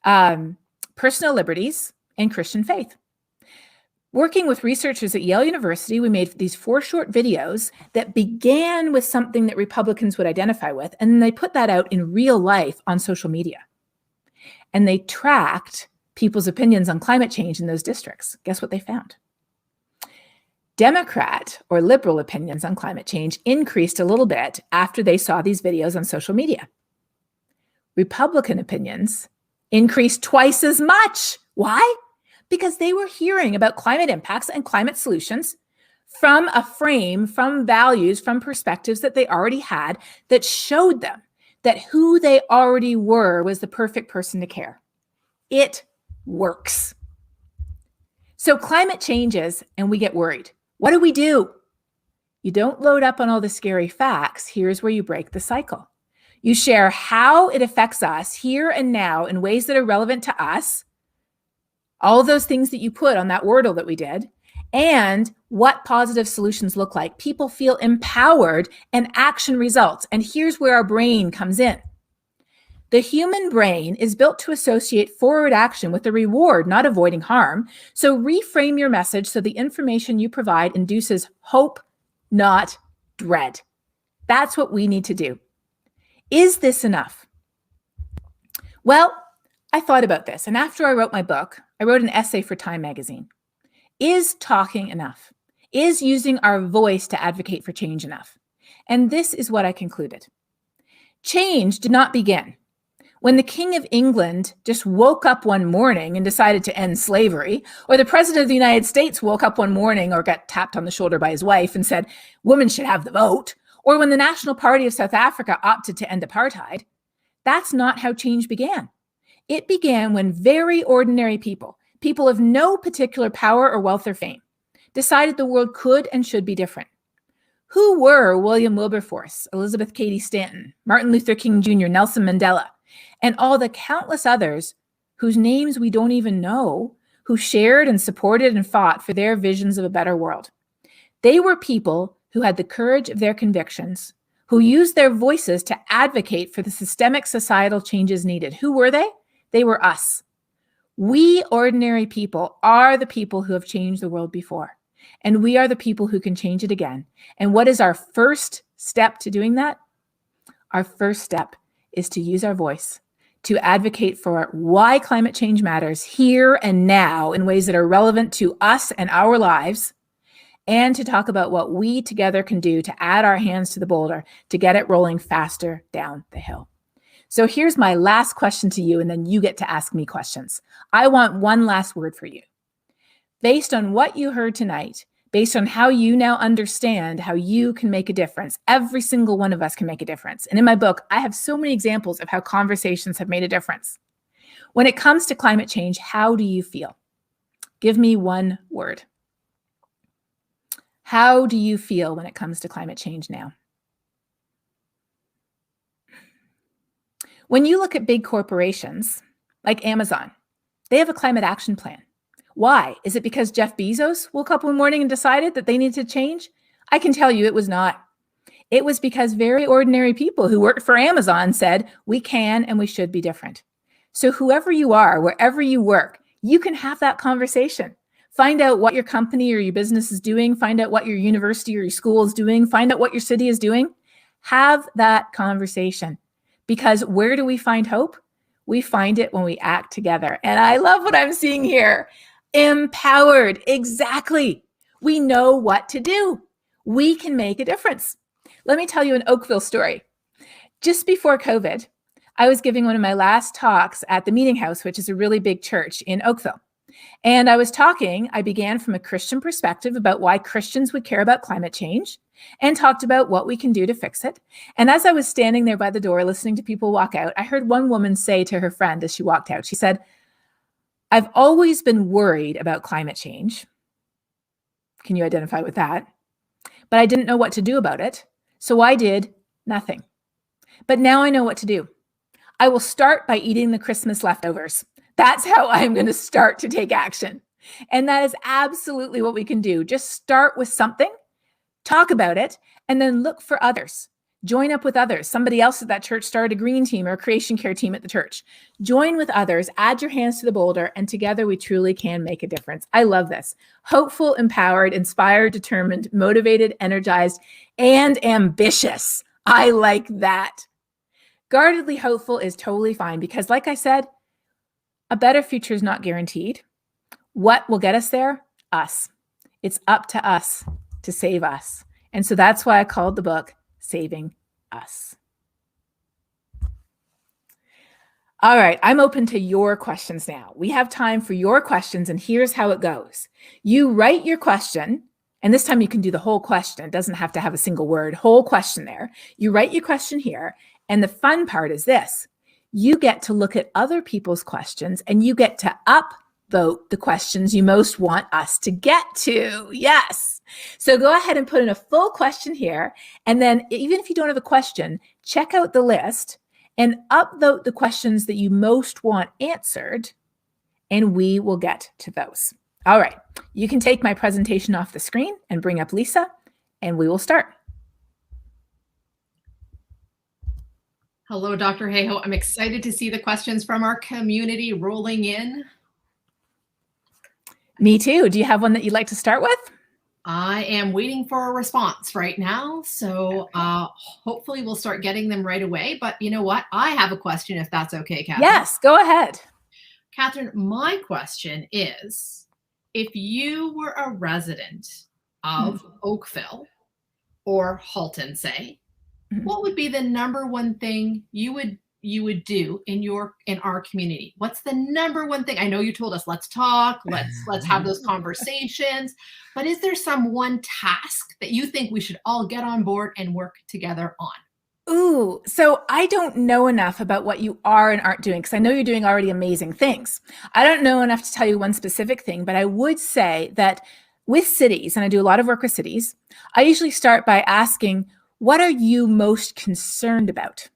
personal liberties, and Christian faith. Working with researchers at Yale University, we made these 4 short videos that began with something that Republicans would identify with, and then they put that out in real life on social media. And they tracked people's opinions on climate change in those districts. Guess what they found? Democrat or liberal opinions on climate change increased a little bit after they saw these videos on social media. Republican opinions increased twice as much. Why? Because they were hearing about climate impacts and climate solutions from a frame, from values, from perspectives that they already had that showed them that who they already were was the perfect person to care. It works. So climate changes and we get worried. What do? You don't load up on all the scary facts. Here's where you break the cycle. You share how it affects us here and now in ways that are relevant to us, all those things that you put on that Wordle that we did, and what positive solutions look like. People feel empowered and action results. And here's where our brain comes in. The human brain is built to associate forward action with a reward, not avoiding harm. So reframe your message so the information you provide induces hope, not dread. That's what we need to do. Is this enough? Well, I thought about this, and after I wrote my book, I wrote an essay for Time magazine. Is talking enough? Is using our voice to advocate for change enough? And this is what I concluded. Change did not begin when the King of England just woke up one morning and decided to end slavery, or the President of the United States woke up one morning or got tapped on the shoulder by his wife and said, women should have the vote, or when the National Party of South Africa opted to end apartheid. That's not how change began. It began when very ordinary people of no particular power or wealth or fame, decided the world could and should be different. Who were William Wilberforce, Elizabeth Cady Stanton, Martin Luther King Jr., Nelson Mandela, and all the countless others whose names we don't even know, who shared and supported and fought for their visions of a better world? They were people who had the courage of their convictions, who used their voices to advocate for the systemic societal changes needed. Who were they? They were us. We ordinary people are the people who have changed the world before, and we are the people who can change it again. And what is our first step to doing that? Our first step is to use our voice to advocate for why climate change matters here and now in ways that are relevant to us and our lives, and to talk about what we together can do to add our hands to the boulder to get it rolling faster down the hill. So here's my last question to you, and then you get to ask me questions. I want one last word for you. Based on what you heard tonight, based on how you now understand how you can make a difference, every single one of us can make a difference. And in my book, I have so many examples of how conversations have made a difference. When it comes to climate change, how do you feel? Give me one word. How do you feel when it comes to climate change now? When you look at big corporations like Amazon, they have a climate action plan. Why? Is it because Jeff Bezos woke up one morning and decided that they needed to change? I can tell you it was not. It was because very ordinary people who worked for Amazon said, we can and we should be different. So whoever you are, wherever you work, you can have that conversation. Find out what your company or your business is doing. Find out what your university or your school is doing. Find out what your city is doing. Have that conversation. Because where do we find hope? We find it when we act together. And I love what I'm seeing here. Empowered. Exactly. We know what to do. We can make a difference. Let me tell you an Oakville story. Just before COVID, I was giving one of my last talks at the Meeting House, which is a really big church in Oakville. And I began from a Christian perspective about why Christians would care about climate change and talked about what we can do to fix it. And as I was standing there by the door listening to people walk out, I heard one woman say to her friend as she walked out, she said, I've always been worried about climate change. Can you identify with that? But I didn't know what to do about it. So I did nothing. But now I know what to do. I will start by eating the Christmas leftovers. That's how I'm going to start to take action. And that is absolutely what we can do. Just start with something, talk about it, and then look for others. Join up with others. Somebody else at that church started a green team or a creation care team at the church. Join with others, add your hands to the boulder, and together we truly can make a difference. I love this. Hopeful, empowered, inspired, determined, motivated, energized, and ambitious. I like that. Guardedly hopeful is totally fine because, like I said, a better future is not guaranteed. What will get us there? Us. It's up to us to save us. And so that's why I called the book Saving Us. All right, I'm open to your questions now. We have time for your questions, and here's how it goes. You write your question, and this time you can do the whole question. It doesn't have to have a single word, whole question there. You write your question here, and the fun part is this. You get to look at other people's questions, and you get to upvote the questions you most want us to get to. Yes. So go ahead and put in a full question here. And then even if you don't have a question, check out the list and upvote the questions that you most want answered, and we will get to those. All right. You can take my presentation off the screen and bring up Lisa, and we will start. Hello, Dr. Hayhoe. I'm excited to see the questions from our community rolling in. Me too. Do you have one that you'd like to start with? I am waiting for a response right now, so hopefully we'll start getting them right away. But you know what? I have a question, if that's okay, Katharine. Yes, go ahead. Katharine, my question is, if you were a resident of Oakville or Halton, say, what would be the number one thing you would do in our community? What's the number one thing? I know you told us, let's talk, let's have those conversations, but is there some one task that you think we should all get on board and work together on? Ooh, so I don't know enough about what you are and aren't doing because I know you're doing already amazing things. I don't know enough to tell you one specific thing, but I would say that with cities, and I do a lot of work with cities, I usually start by asking, what are you most concerned about?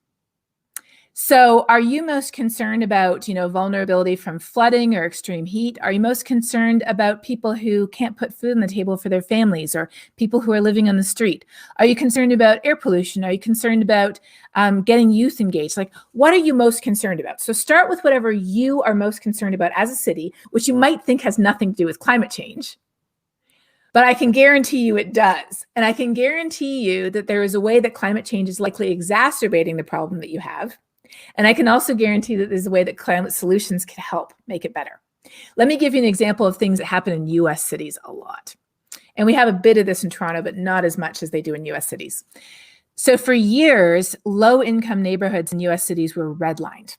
So are you most concerned about, vulnerability from flooding or extreme heat? Are you most concerned about people who can't put food on the table for their families or people who are living on the street? Are you concerned about air pollution? Are you concerned about getting youth engaged? Like, what are you most concerned about? So start with whatever you are most concerned about as a city, which you might think has nothing to do with climate change. But I can guarantee you it does. And I can guarantee you that there is a way that climate change is likely exacerbating the problem that you have. And I can also guarantee that there's a way that climate solutions can help make it better. Let me give you an example of things that happen in US cities a lot. And we have a bit of this in Toronto, but not as much as they do in US cities. So for years, low-income neighborhoods in US cities were redlined.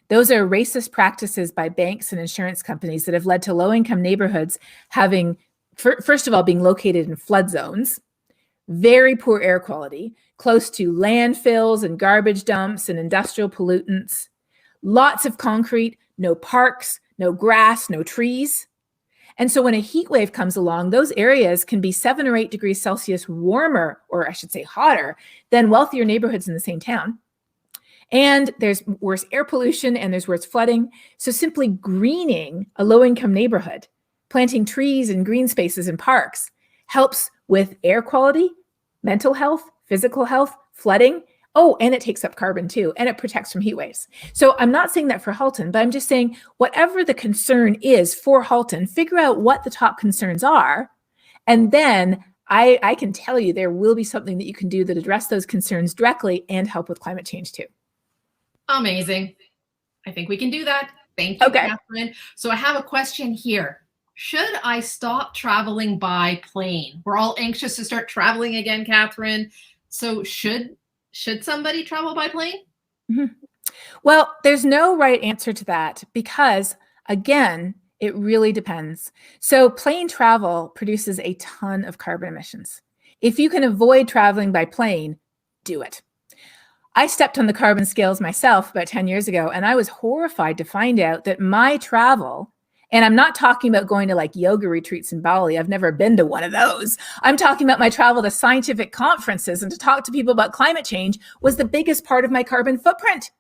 Those are racist practices by banks and insurance companies that have led to low-income neighborhoods having, first of all, being located in flood zones, very poor air quality, close to landfills and garbage dumps and industrial pollutants, lots of concrete, no parks, no grass, no trees. And so when a heat wave comes along, those areas can be 7 or 8 degrees Celsius warmer, or I should say hotter, than wealthier neighborhoods in the same town. And there's worse air pollution and there's worse flooding. So simply greening a low-income neighborhood, planting trees and green spaces and parks helps with air quality, mental health, physical health, flooding. Oh, and it takes up carbon too, and it protects from heat waves. So I'm not saying that for Halton, but I'm just saying whatever the concern is for Halton, figure out what the top concerns are. And then I can tell you there will be something that you can do that address those concerns directly and help with climate change too. Amazing. I think we can do that. Thank you, Okay. Katharine. So I have a question here. Should I stop traveling by plane? We're all anxious to start traveling again, Katharine. So should somebody travel by plane? Mm-hmm. Well, there's no right answer to that because, again, it really depends. So plane travel produces a ton of carbon emissions. If you can avoid traveling by plane, do it. I stepped on the carbon scales myself about 10 years ago, and I was horrified to find out that my travel, and I'm not talking about going to like yoga retreats in Bali. I've never been to one of those. I'm talking about my travel to scientific conferences and to talk to people about climate change was the biggest part of my carbon footprint.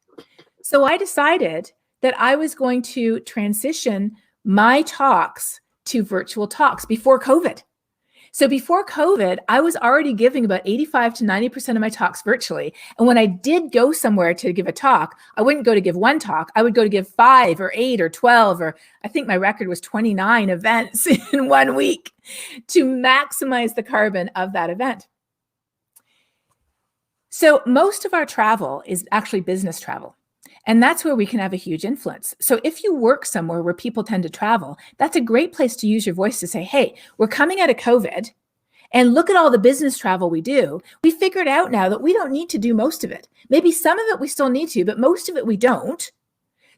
So I decided that I was going to transition my talks to virtual talks before COVID. So before COVID, I was already giving about 85 to 90% of my talks virtually. And when I did go somewhere to give a talk, I wouldn't go to give one talk. I would go to give 5 or 8 or 12, or I think my record was 29 events in 1 week to maximize the carbon of that event. So most of our travel is actually business travel. And that's where we can have a huge influence. So if you work somewhere where people tend to travel, that's a great place to use your voice to say, hey, we're coming out of COVID and look at all the business travel we do. We figured out now that we don't need to do most of it. Maybe some of it we still need to, but most of it we don't.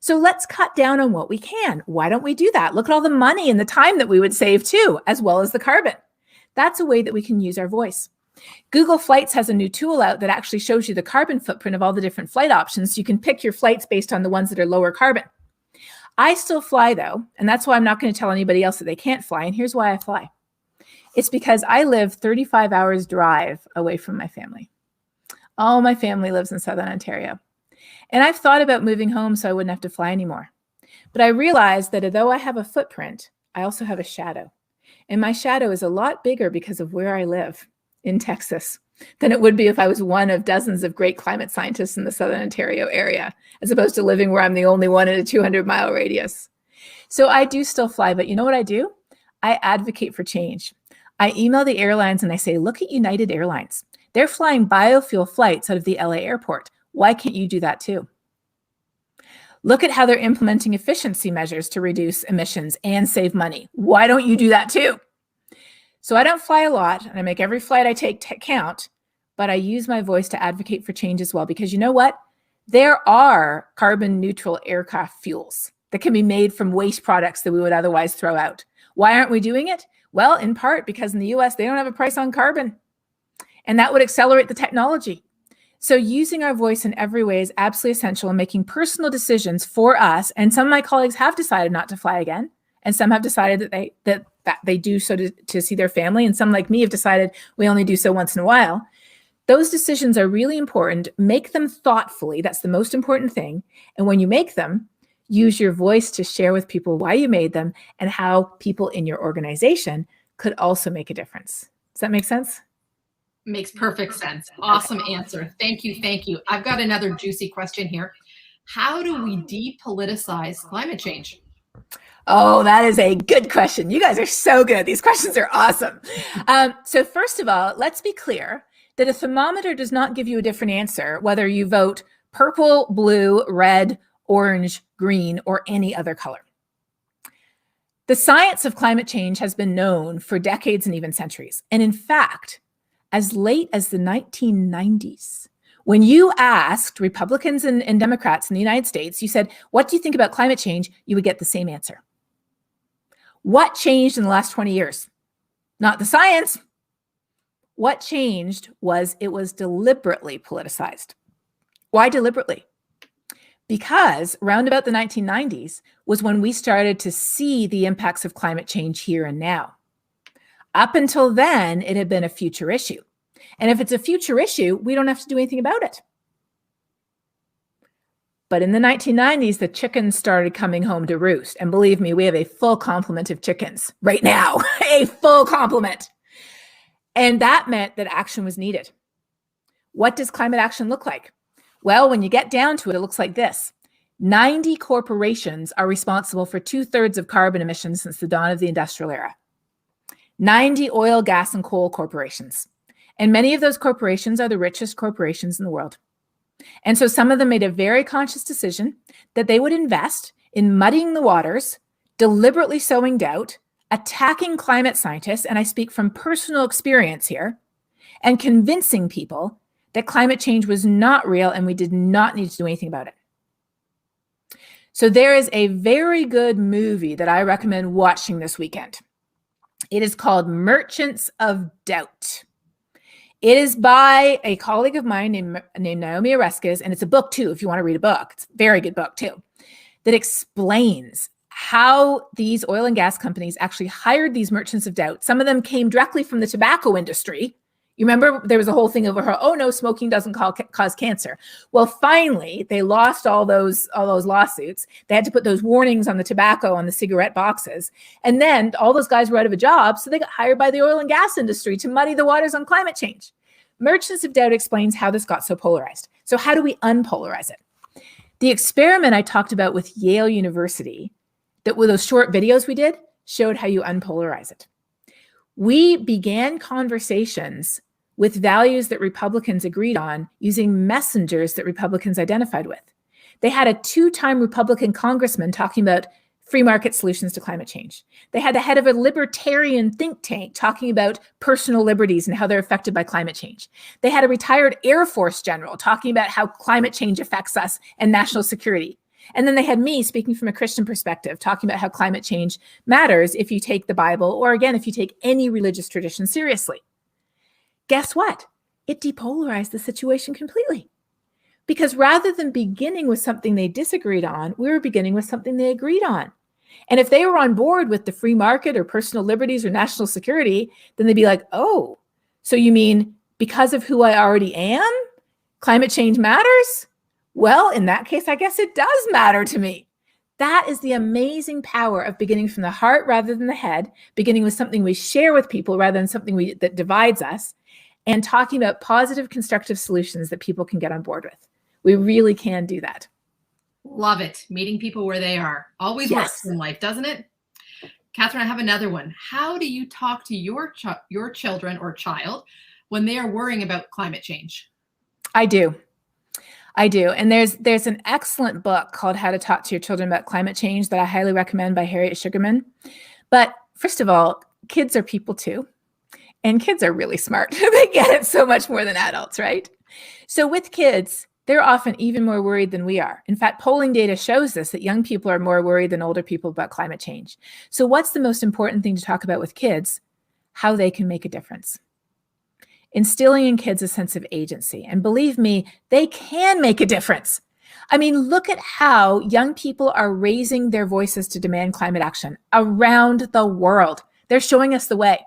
So let's cut down on what we can. Why don't we do that? Look at all the money and the time that we would save too, as well as the carbon. That's a way that we can use our voice. Google Flights has a new tool out that actually shows you the carbon footprint of all the different flight options. So you can pick your flights based on the ones that are lower carbon. I still fly though, and that's why I'm not going to tell anybody else that they can't fly. And here's why I fly. It's because I live 35 hours drive away from my family. All my family lives in Southern Ontario. And I've thought about moving home so I wouldn't have to fly anymore. But I realized that although I have a footprint, I also have a shadow. And my shadow is a lot bigger because of where I live in Texas. than it would be if I was one of dozens of great climate scientists in the Southern Ontario area, as opposed to living where I'm the only one in a 200-mile radius. So I do still fly, but you know what I do? I advocate for change. I email the airlines and I say, look at United Airlines. They're flying biofuel flights out of the LA airport. Why can't you do that too? Look at how they're implementing efficiency measures to reduce emissions and save money. Why don't you do that too? So I don't fly a lot, and I make every flight I take count, but I use my voice to advocate for change as well, because you know what? There are carbon neutral aircraft fuels that can be made from waste products that we would otherwise throw out. Why aren't we doing it? Well, in part because in the US, they don't have a price on carbon, and that would accelerate the technology. So using our voice in every way is absolutely essential in making personal decisions for us. And some of my colleagues have decided not to fly again, and some have decided that they do so to see their family, and some, like me, have decided we only do so once in a while. Those decisions are really important. Make them thoughtfully. That's the most important thing. And when you make them, use your voice to share with people why you made them and how people in your organization could also make a difference. Does that make sense? Makes perfect sense. Awesome answer. Thank you. Thank you. I've got another juicy question here. How do we depoliticize climate change? Oh, that is a good question. You guys are so good. These questions are awesome. So first of all, let's be clear that a thermometer does not give you a different answer, whether you vote purple, blue, red, orange, green, or any other color. The science of climate change has been known for decades and even centuries. And in fact, as late as the 1990s, when you asked Republicans and Democrats in the United States, you said, what do you think about climate change? You would get the same answer. What changed in the last 20 years? Not the science. What changed was it was deliberately politicized. Why deliberately? Because around about the 1990s was when we started to see the impacts of climate change here and now. Up until then, it had been a future issue. And if it's a future issue, we don't have to do anything about it. But in the 1990s, the chickens started coming home to roost. And believe me, we have a full complement of chickens right now, a full complement. And that meant that action was needed. What does climate action look like? Well, when you get down to it, it looks like this. 90 corporations are responsible for 2/3 of carbon emissions since the dawn of the industrial era. 90 oil, gas, and coal corporations. And many of those corporations are the richest corporations in the world. And so some of them made a very conscious decision that they would invest in muddying the waters, deliberately sowing doubt, attacking climate scientists, and I speak from personal experience here, and convincing people that climate change was not real and we did not need to do anything about it. So there is a very good movie that I recommend watching this weekend. It is called Merchants of Doubt. It is by a colleague of mine named Naomi Oreskes, and it's a book too, if you want to read a book. It's a very good book too, that explains how these oil and gas companies actually hired these merchants of doubt. Some of them came directly from the tobacco industry. You remember there was a whole thing over her, oh no, smoking doesn't cause cancer. Well, finally, they lost all those lawsuits. They had to put those warnings on the tobacco on the cigarette boxes. And then all those guys were out of a job, so they got hired by the oil and gas industry to muddy the waters on climate change. Merchants of Doubt explains how this got so polarized. So how do we unpolarize it? The experiment I talked about with Yale University, that with those short videos we did, showed how you unpolarize it. We began conversations with values that Republicans agreed on using messengers that Republicans identified with. They had a 2-time Republican congressman talking about free market solutions to climate change. They had the head of a libertarian think tank talking about personal liberties and how they're affected by climate change. They had a retired Air Force general talking about how climate change affects us and national security. And then they had me speaking from a Christian perspective, talking about how climate change matters if you take the Bible, or again, if you take any religious tradition seriously. Guess what? It depolarized the situation completely. Because rather than beginning with something they disagreed on, we were beginning with something they agreed on. And if they were on board with the free market or personal liberties or national security, then they'd be like, oh, so you mean because of who I already am, climate change matters? Well, in that case, I guess it does matter to me. That is the amazing power of beginning from the heart rather than the head, beginning with something we share with people rather than something that divides us. and talking about positive, constructive solutions that people can get on board with. We really can do that. Love it. Meeting people where they are. Always works in life, doesn't it? Catherine, I have another one. How do you talk to your children or child when they are worrying about climate change? I do. And there's an excellent book called How to Talk to Your Children About Climate Change that I highly recommend by Harriet Sugarman. But first of all, kids are people too. And kids are really smart. They get it so much more than adults, right? So with kids, they're often even more worried than we are. In fact, polling data shows us that young people are more worried than older people about climate change. So what's the most important thing to talk about with kids? How they can make a difference. Instilling in kids a sense of agency. And believe me, they can make a difference. I mean, look at how young people are raising their voices to demand climate action around the world. They're showing us the way.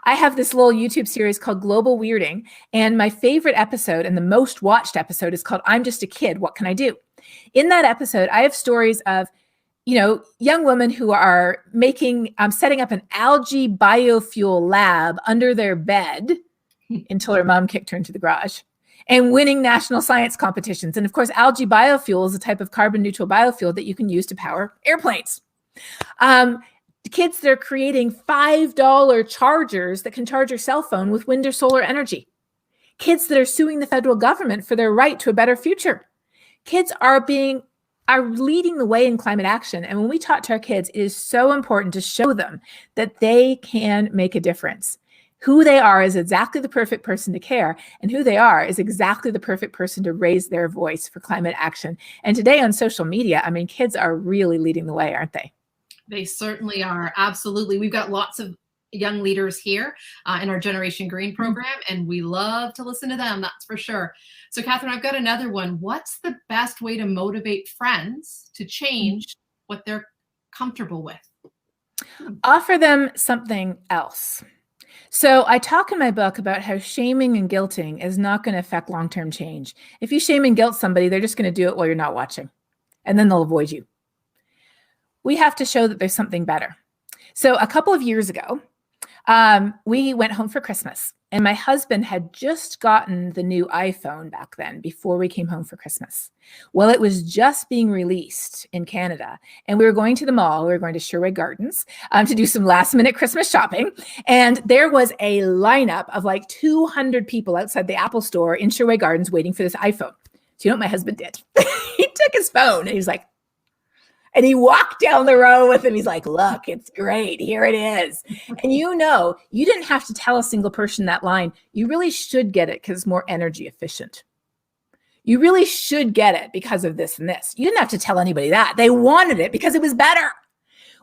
I have this little YouTube series called Global Weirding, and my favorite episode and the most watched episode is called I'm Just a Kid, What Can I Do? In that episode, I have stories of, young women who are setting up an algae biofuel lab under their bed until her mom kicked her into the garage, and winning national science competitions. And of course, algae biofuel is a type of carbon neutral biofuel that you can use to power airplanes. Kids that are creating $5 chargers that can charge your cell phone with wind or solar energy. Kids that are suing the federal government for their right to a better future. Kids are leading the way in climate action. And when we talk to our kids, it is so important to show them that they can make a difference. Who they are is exactly the perfect person to care, and who they are is exactly the perfect person to raise their voice for climate action. And today on social media, I mean, kids are really leading the way, aren't they? They certainly are. Absolutely. We've got lots of young leaders here in our Generation Green program, and we love to listen to them, that's for sure. So Katharine, I've got another one. What's the best way to motivate friends to change what they're comfortable with? Offer them something else. So I talk in my book about how shaming and guilting is not going to affect long-term change. If you shame and guilt somebody, they're just going to do it while you're not watching, and then they'll avoid you. We have to show that there's something better. So a couple of years ago, we went home for Christmas, and my husband had just gotten the new iPhone back then before we came home for Christmas. Well, it was just being released in Canada, and we were going to the mall. We were going to Sherway Gardens to do some last minute Christmas shopping. And there was a lineup of like 200 people outside the Apple store in Sherway Gardens waiting for this iPhone. So you know what my husband did? He took his phone and he was like, and he walked down the row with him. He's like, look, it's great. Here it is. And you didn't have to tell a single person that line. You really should get it because it's more energy efficient. You really should get it because of this and this. You didn't have to tell anybody that. They wanted it because it was better.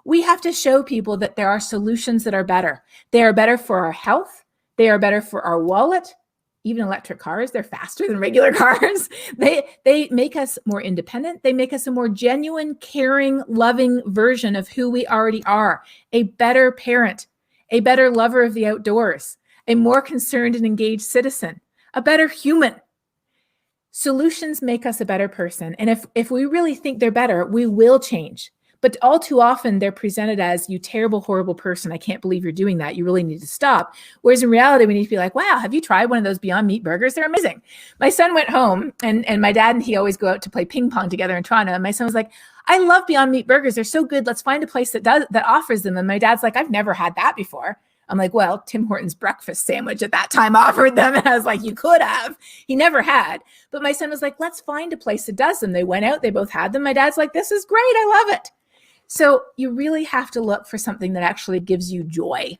We have to show people that there are solutions that are better. They are better for our health. They are better for our wallet. Even electric cars, they're faster than regular cars. They make us more independent. They make us a more genuine, caring, loving version of who we already are. A better parent, a better lover of the outdoors, a more concerned and engaged citizen, a better human. Solutions make us a better person. And if we really think they're better, we will change. But all too often, they're presented as, you terrible, horrible person. I can't believe you're doing that. You really need to stop. Whereas in reality, we need to be like, wow, have you tried one of those Beyond Meat burgers? They're amazing. My son went home, and my dad and he always go out to play ping pong together in Toronto. And my son was like, I love Beyond Meat burgers. They're so good. Let's find a place that offers them. And my dad's like, I've never had that before. I'm like, well, Tim Hortons breakfast sandwich at that time offered them. And I was like, you could have. He never had. But my son was like, let's find a place that does them. They went out. They both had them. My dad's like, this is great. I love it. So you really have to look for something that actually gives you joy.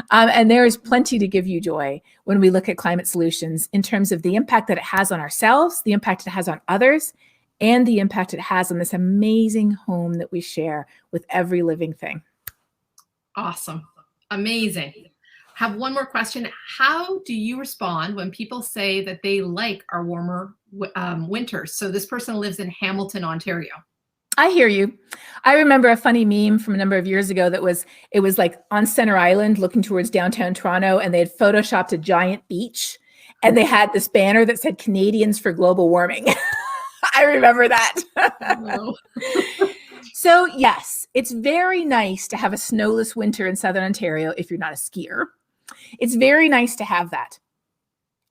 And there is plenty to give you joy when we look at climate solutions in terms of the impact that it has on ourselves, the impact it has on others, and the impact it has on this amazing home that we share with every living thing. Awesome. Amazing. Have one more question. How do you respond when people say that they like our warmer winters? So this person lives in Hamilton, Ontario. I hear you. I remember a funny meme from a number of years ago it was like on Center Island looking towards downtown Toronto, and they had photoshopped a giant beach, and they had this banner that said Canadians for global warming. I remember that. Oh. So yes, it's very nice to have a snowless winter in Southern Ontario if you're not a skier. It's very nice to have that.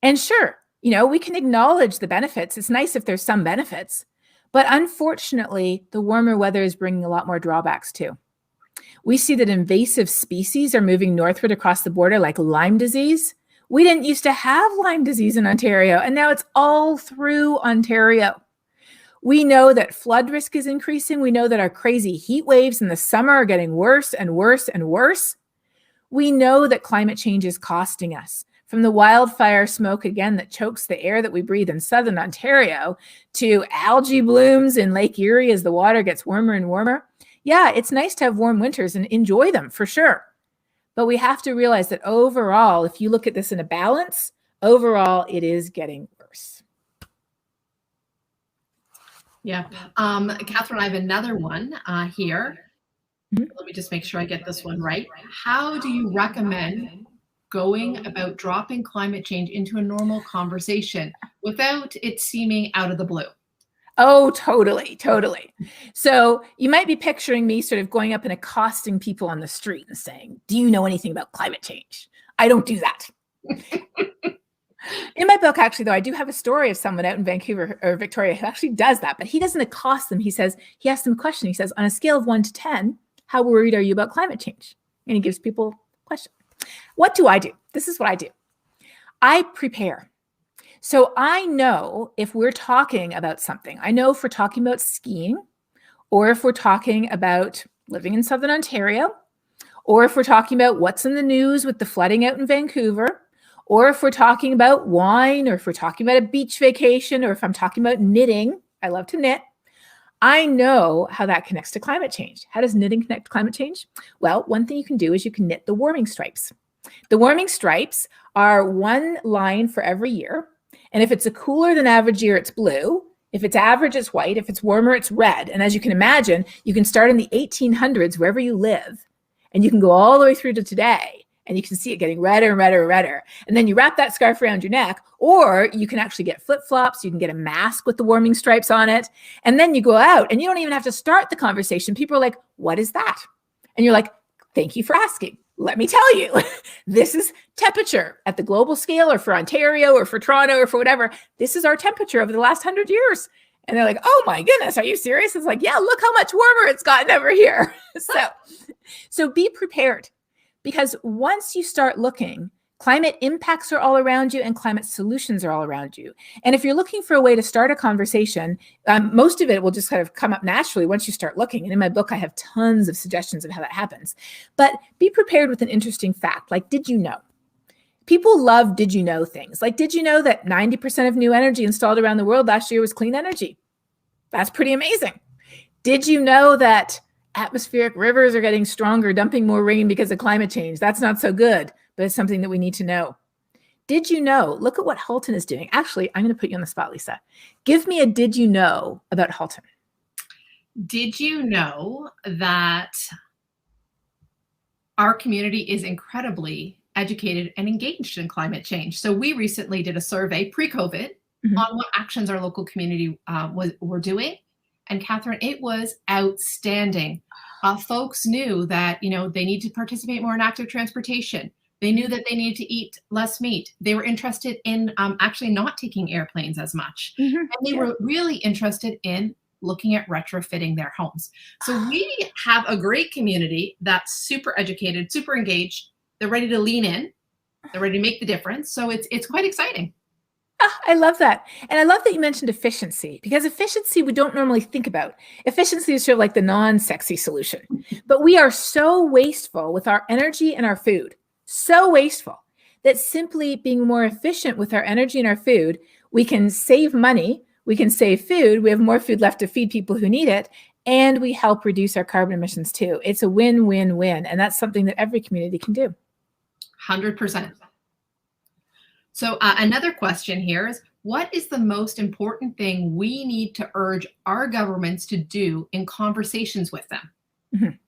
And sure, we can acknowledge the benefits. It's nice if there's some benefits, but unfortunately, the warmer weather is bringing a lot more drawbacks too. We see that invasive species are moving northward across the border, like Lyme disease. We didn't used to have Lyme disease in Ontario, and now it's all through Ontario. We know that flood risk is increasing. We know that our crazy heat waves in the summer are getting worse and worse and worse. We know that climate change is costing us. From the wildfire smoke, again, that chokes the air that we breathe in southern Ontario, to algae blooms in Lake Erie as the water gets warmer and warmer. Yeah, it's nice to have warm winters and enjoy them for sure. But we have to realize that overall, if you look at this in a balance, overall, it is getting worse. Yeah. Katharine, I have another one here. Let me just make sure I get this one right. How do you recommend going about dropping climate change into a normal conversation without it seeming out of the blue? Oh, totally. So you might be picturing me sort of going up and accosting people on the street and saying, do you know anything about climate change? I don't do that. In my book, actually, though, I do have a story of someone out in Vancouver or Victoria who actually does that, but he doesn't accost them. He asks them a question. He says, on a scale of 1 to 10, how worried are you about climate change? And he gives people a question. What do I do? This is what I do. I prepare. So I know if we're talking about something, I know if we're talking about skiing, or if we're talking about living in Southern Ontario, or if we're talking about what's in the news with the flooding out in Vancouver, or if we're talking about wine, or if we're talking about a beach vacation, or if I'm talking about knitting, I love to knit. I know how that connects to climate change. How does knitting connect to climate change? Well, one thing you can do is you can knit the warming stripes. The warming stripes are one line for every year. And if it's a cooler than average year, it's blue. If it's average, it's white. If it's warmer, it's red. And as you can imagine, you can start in the 1800s, wherever you live, and you can go all the way through to today. And you can see it getting redder and redder and redder. And then you wrap that scarf around your neck, or you can actually get flip-flops. You can get a mask with the warming stripes on it. And then you go out and you don't even have to start the conversation. People are like, what is that? And you're like, thank you for asking. Let me tell you, this is temperature at the global scale, or for Ontario or for Toronto or for whatever. This is our temperature over the last 100 years. And they're like, oh my goodness, are you serious? It's like, yeah, look how much warmer it's gotten over here. So be prepared. Because once you start looking, climate impacts are all around you and climate solutions are all around you. And if you're looking for a way to start a conversation, most of it will just kind of come up naturally once you start looking. And in my book, I have tons of suggestions of how that happens. But be prepared with an interesting fact, like, did you know? People love did you know things. Like, did you know that 90% of new energy installed around the world last year was clean energy? That's pretty amazing. Did you know that atmospheric rivers are getting stronger, dumping more rain because of climate change? That's not so good, but it's something that we need to know. Did you know? Look at what Halton is doing. Actually, I'm going to put you on the spot, Lisa. Give me a did you know about Halton. Did you know that our community is incredibly educated and engaged in climate change? So we recently did a survey pre-COVID on what actions our local community were doing. And Katharine, it was outstanding. Folks knew that, they need to participate more in active transportation. They knew that they needed to eat less meat. They were interested in actually not taking airplanes as much. And they were really interested in looking at retrofitting their homes. So we have a great community that's super educated, super engaged. They're ready to lean in. They're ready to make the difference. So it's quite exciting. Oh, I love that. And I love that you mentioned efficiency, because efficiency we don't normally think about. Efficiency is sort of like the non-sexy solution. But we are so wasteful with our energy and our food, so wasteful, that simply being more efficient with our energy and our food, we can save money, we can save food, we have more food left to feed people who need it, and we help reduce our carbon emissions too. It's a win-win-win, and that's something that every community can do. 100%. So another question here is, what is the most important thing we need to urge our governments to do in conversations with them?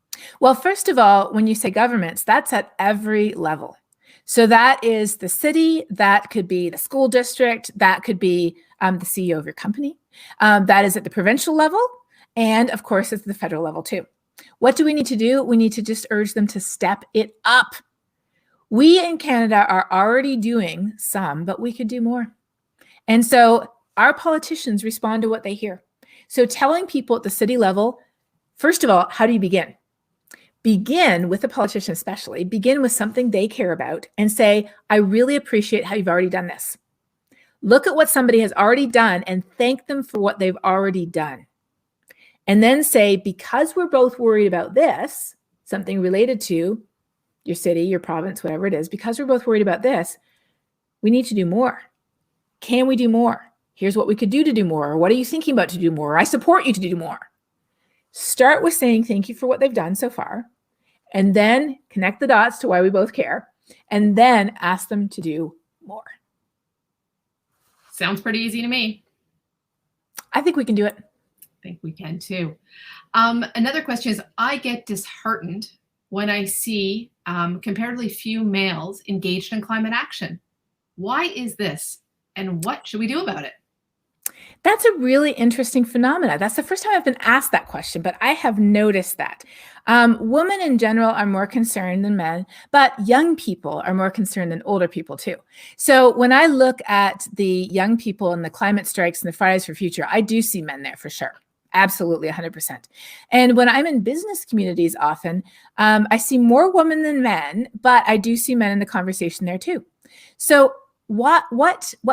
Well, first of all, when you say governments, that's at every level. So that is the city, that could be the school district, that could be the CEO of your company. That is at the provincial level. And of course, it's the federal level too. What do we need to do? We need to just urge them to step it up. We in Canada are already doing some, but we could do more. And so our politicians respond to what they hear. So telling people at the city level, first of all, how do you begin? Begin with the politician especially, begin with something they care about and say, I really appreciate how you've already done this. Look at what somebody has already done and thank them for what they've already done. And then say, because we're both worried about this, something related to your city, your province, whatever it is, because we're both worried about this, we need to do more. Can we do more? Here's what we could do to do more. Or what are you thinking about to do more? I support you to do more. Start with saying thank you for what they've done so far, and then connect the dots to why we both care, and then ask them to do more. Sounds pretty easy to me. I think we can do it. I think we can too. Another question is, I get disheartened when I see comparatively few males engaged in climate action. Why is this, and what should we do about it? That's a really interesting phenomena. That's the first time I've been asked that question, but I have noticed that. Women in general are more concerned than men, but young people are more concerned than older people too. So when I look at the young people and the climate strikes and the Fridays for Future, I do see men there for sure. Absolutely, 100%. And when I'm in business communities often, I see more women than men, but I do see men in the conversation there too. So what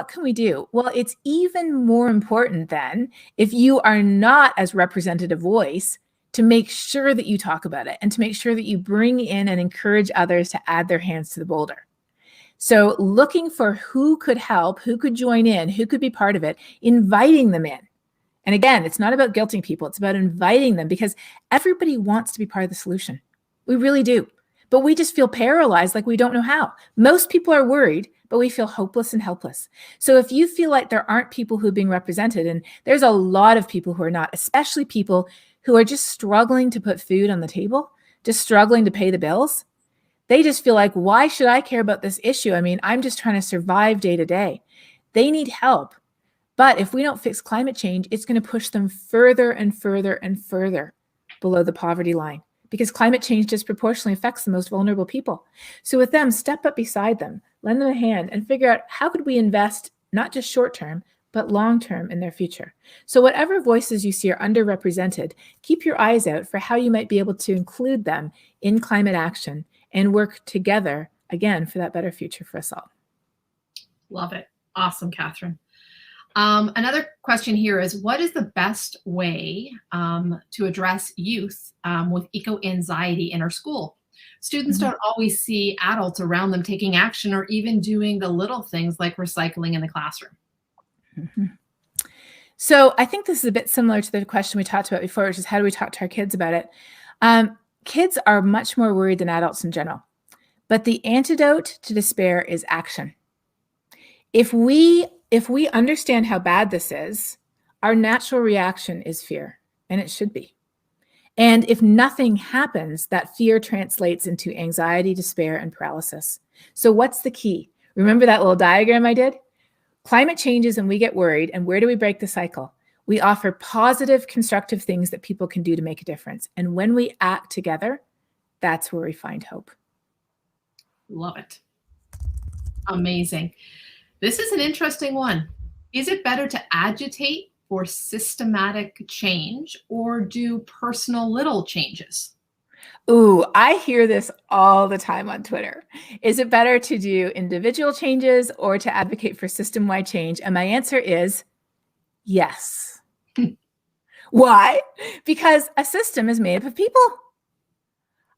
can we do? Well, it's even more important then, if you are not as representative voice, to make sure that you talk about it and to make sure that you bring in and encourage others to add their hands to the boulder. So looking for who could help, who could join in, who could be part of it, inviting them in. And again, it's not about guilting people. It's about inviting them, because everybody wants to be part of the solution. We really do. But we just feel paralyzed, like we don't know how. Most people are worried, but we feel hopeless and helpless. So if you feel like there aren't people who are being represented, and there's a lot of people who are not, especially people who are just struggling to put food on the table, just struggling to pay the bills, they just feel like, why should I care about this issue? I mean, I'm just trying to survive day to day. They need help. But if we don't fix climate change, it's going to push them further and further and further below the poverty line, because climate change disproportionately affects the most vulnerable people. So with them, step up beside them, lend them a hand, and figure out how could we invest not just short term, but long term in their future. So whatever voices you see are underrepresented, keep your eyes out for how you might be able to include them in climate action and work together, again, for that better future for us all. Love it. Awesome, Katharine. Another question here is, what is the best way to address youth with eco-anxiety in our school? Students don't always see adults around them taking action or even doing the little things like recycling in the classroom. So I think this is a bit similar to the question we talked about before, which is how do we talk to our kids about it? Kids are much more worried than adults in general, but the antidote to despair is action. If we understand how bad this is, our natural reaction is fear, and it should be. And if nothing happens, that fear translates into anxiety, despair, and paralysis. So what's the key? Remember that little diagram I did? Climate changes and we get worried, and where do we break the cycle? We offer positive, constructive things that people can do to make a difference. And when we act together, that's where we find hope. Love it. Amazing. This is an interesting one. Is it better to agitate for systematic change or do personal little changes? Ooh, I hear this all the time on Twitter. Is it better to do individual changes or to advocate for system-wide change? And my answer is yes. Why? Because a system is made up of people.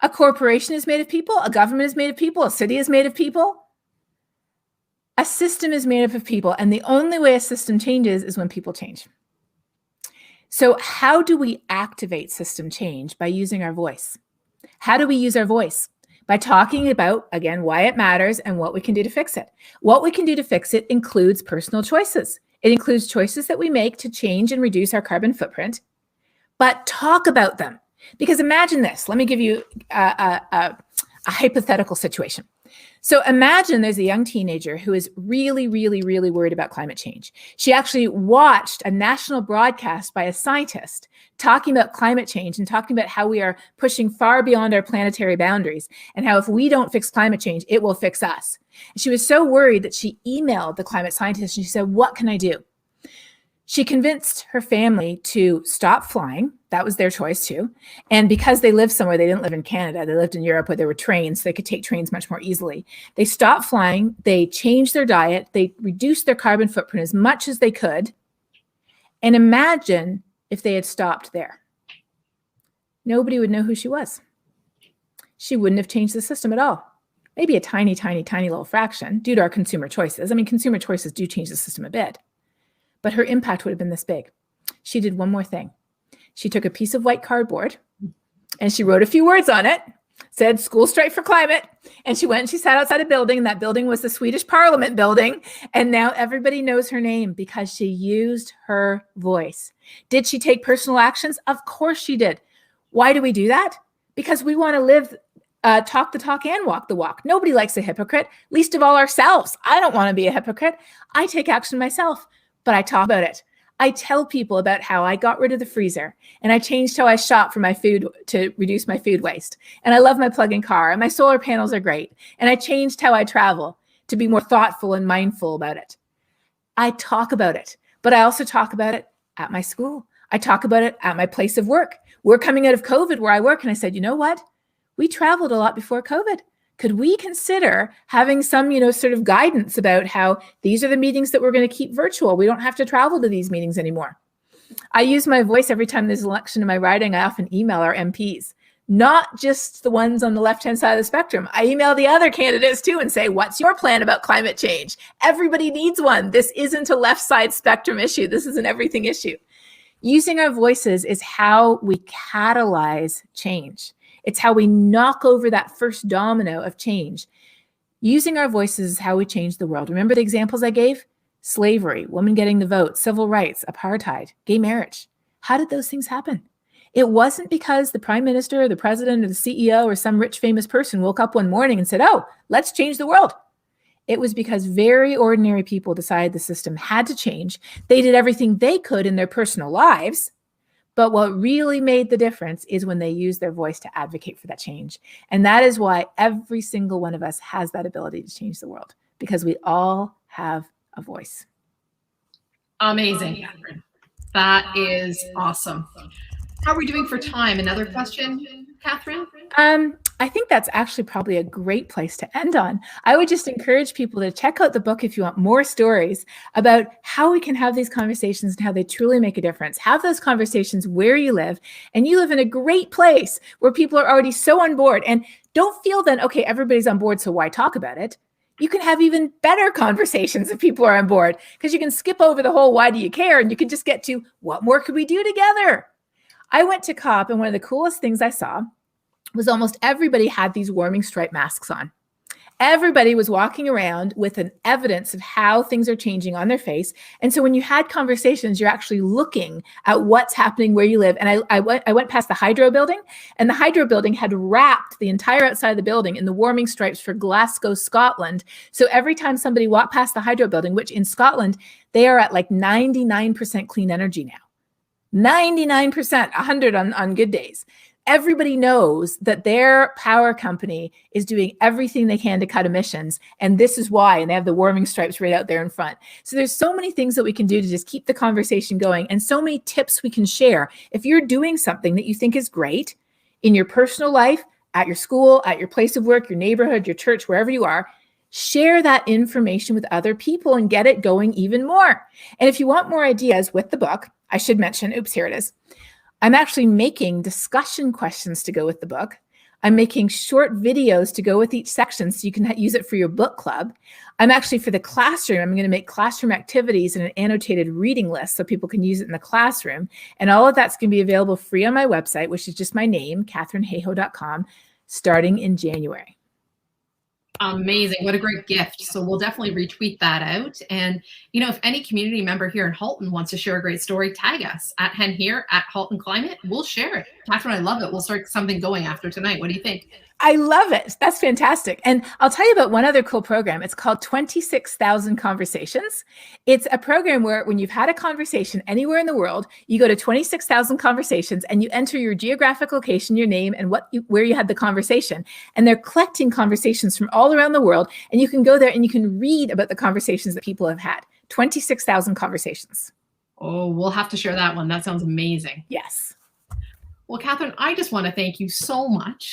A corporation is made of people. A government is made of people. A city is made of people. A system is made up of people, and the only way a system changes is when people change. So how do we activate system change? By using our voice. How do we use our voice? By talking about, again, why it matters and what we can do to fix it. What we can do to fix it includes personal choices. It includes choices that we make to change and reduce our carbon footprint, but talk about them. Because imagine this. Let me give you a hypothetical situation. So imagine there's a young teenager who is really, really, really worried about climate change. She actually watched a national broadcast by a scientist talking about climate change and talking about how we are pushing far beyond our planetary boundaries and how if we don't fix climate change, it will fix us. And she was so worried that she emailed the climate scientist and she said, "What can I do?" She convinced her family to stop flying. That was their choice too. And because they lived somewhere, they didn't live in Canada, they lived in Europe where there were trains, so they could take trains much more easily. They stopped flying, they changed their diet, they reduced their carbon footprint as much as they could. And imagine if they had stopped there. Nobody would know who she was. She wouldn't have changed the system at all. Maybe a tiny, tiny, tiny little fraction due to our consumer choices. I mean, consumer choices do change the system a bit. But her impact would have been this big. She did one more thing. She took a piece of white cardboard and she wrote a few words on it, said "School Strike for Climate." And she went and she sat outside a building, and that building was the Swedish Parliament building. And now everybody knows her name because she used her voice. Did she take personal actions? Of course she did. Why do we do that? Because we want to live, talk the talk and walk the walk. Nobody likes a hypocrite, least of all ourselves. I don't want to be a hypocrite. I take action myself. But I talk about it. I tell people about how I got rid of the freezer and I changed how I shop for my food to reduce my food waste. And I love my plug-in car and my solar panels are great. And I changed how I travel to be more thoughtful and mindful about it. I talk about it, but I also talk about it at my school. I talk about it at my place of work. We're coming out of COVID where I work. And I said, you know what? We traveled a lot before COVID. Could we consider having some, sort of guidance about how these are the meetings that we're going to keep virtual? We don't have to travel to these meetings anymore. I use my voice every time there's an election in my riding. I often email our MPs, not just the ones on the left-hand side of the spectrum. I email the other candidates too and say, what's your plan about climate change? Everybody needs one. This isn't a left side spectrum issue. This is an everything issue. Using our voices is how we catalyze change. It's how we knock over that first domino of change. Using our voices is how we change the world. Remember the examples I gave? Slavery, women getting the vote, civil rights, apartheid, gay marriage. How did those things happen? It wasn't because the prime minister or the president or the CEO or some rich famous person woke up one morning and said, "Oh, let's change the world." It was because very ordinary people decided the system had to change. They did everything they could in their personal lives. But what really made the difference is when they used their voice to advocate for that change. And that is why every single one of us has that ability to change the world, because we all have a voice. Amazing, Katharine. That is awesome. How are we doing for time? Another question, Katharine? I think that's actually probably a great place to end on. I would just encourage people to check out the book if you want more stories about how we can have these conversations and how they truly make a difference. Have those conversations where you live, and you live in a great place where people are already so on board. And don't feel then, okay, everybody's on board, so why talk about it? You can have even better conversations if people are on board, because you can skip over the whole why do you care, and you can just get to what more could we do together? I went to COP, and one of the coolest things I saw was almost everybody had these warming stripe masks on. Everybody was walking around with an evidence of how things are changing on their face. And so when you had conversations, you're actually looking at what's happening where you live. And I went past the Hydro building, and the Hydro building had wrapped the entire outside of the building in the warming stripes for Glasgow, Scotland. So every time somebody walked past the Hydro building, which in Scotland, they are at like 99% clean energy now. 99%, 100 on good days. Everybody knows that their power company is doing everything they can to cut emissions. And this is why, and they have the warming stripes right out there in front. So there's so many things that we can do to just keep the conversation going, and so many tips we can share. If you're doing something that you think is great in your personal life, at your school, at your place of work, your neighborhood, your church, wherever you are, share that information with other people and get it going even more. And if you want more ideas with the book, I should mention, oops, here it is. I'm actually making discussion questions to go with the book. I'm making short videos to go with each section so you can use it for your book club. I'm actually, for the classroom, I'm going to make classroom activities and an annotated reading list so people can use it in the classroom. And all of that's going to be available free on my website, which is just my name, KatharineHayhoe.com, starting in January. Amazing. What a great gift. So we'll definitely retweet that out. And, if any community member here in Halton wants to share a great story, tag us at Hen here at Halton Climate. We'll share it. Katharine, I love it. We'll start something going after tonight. What do you think? I love it. That's fantastic. And I'll tell you about one other cool program. It's called 26,000 Conversations. It's a program where when you've had a conversation anywhere in the world, you go to 26,000 Conversations and you enter your geographic location, your name, and where you had the conversation. And they're collecting conversations from all around the world. And you can go there and you can read about the conversations that people have had. 26,000 Conversations. Oh, we'll have to share that one. That sounds amazing. Yes. Well, Katharine, I just want to thank you so much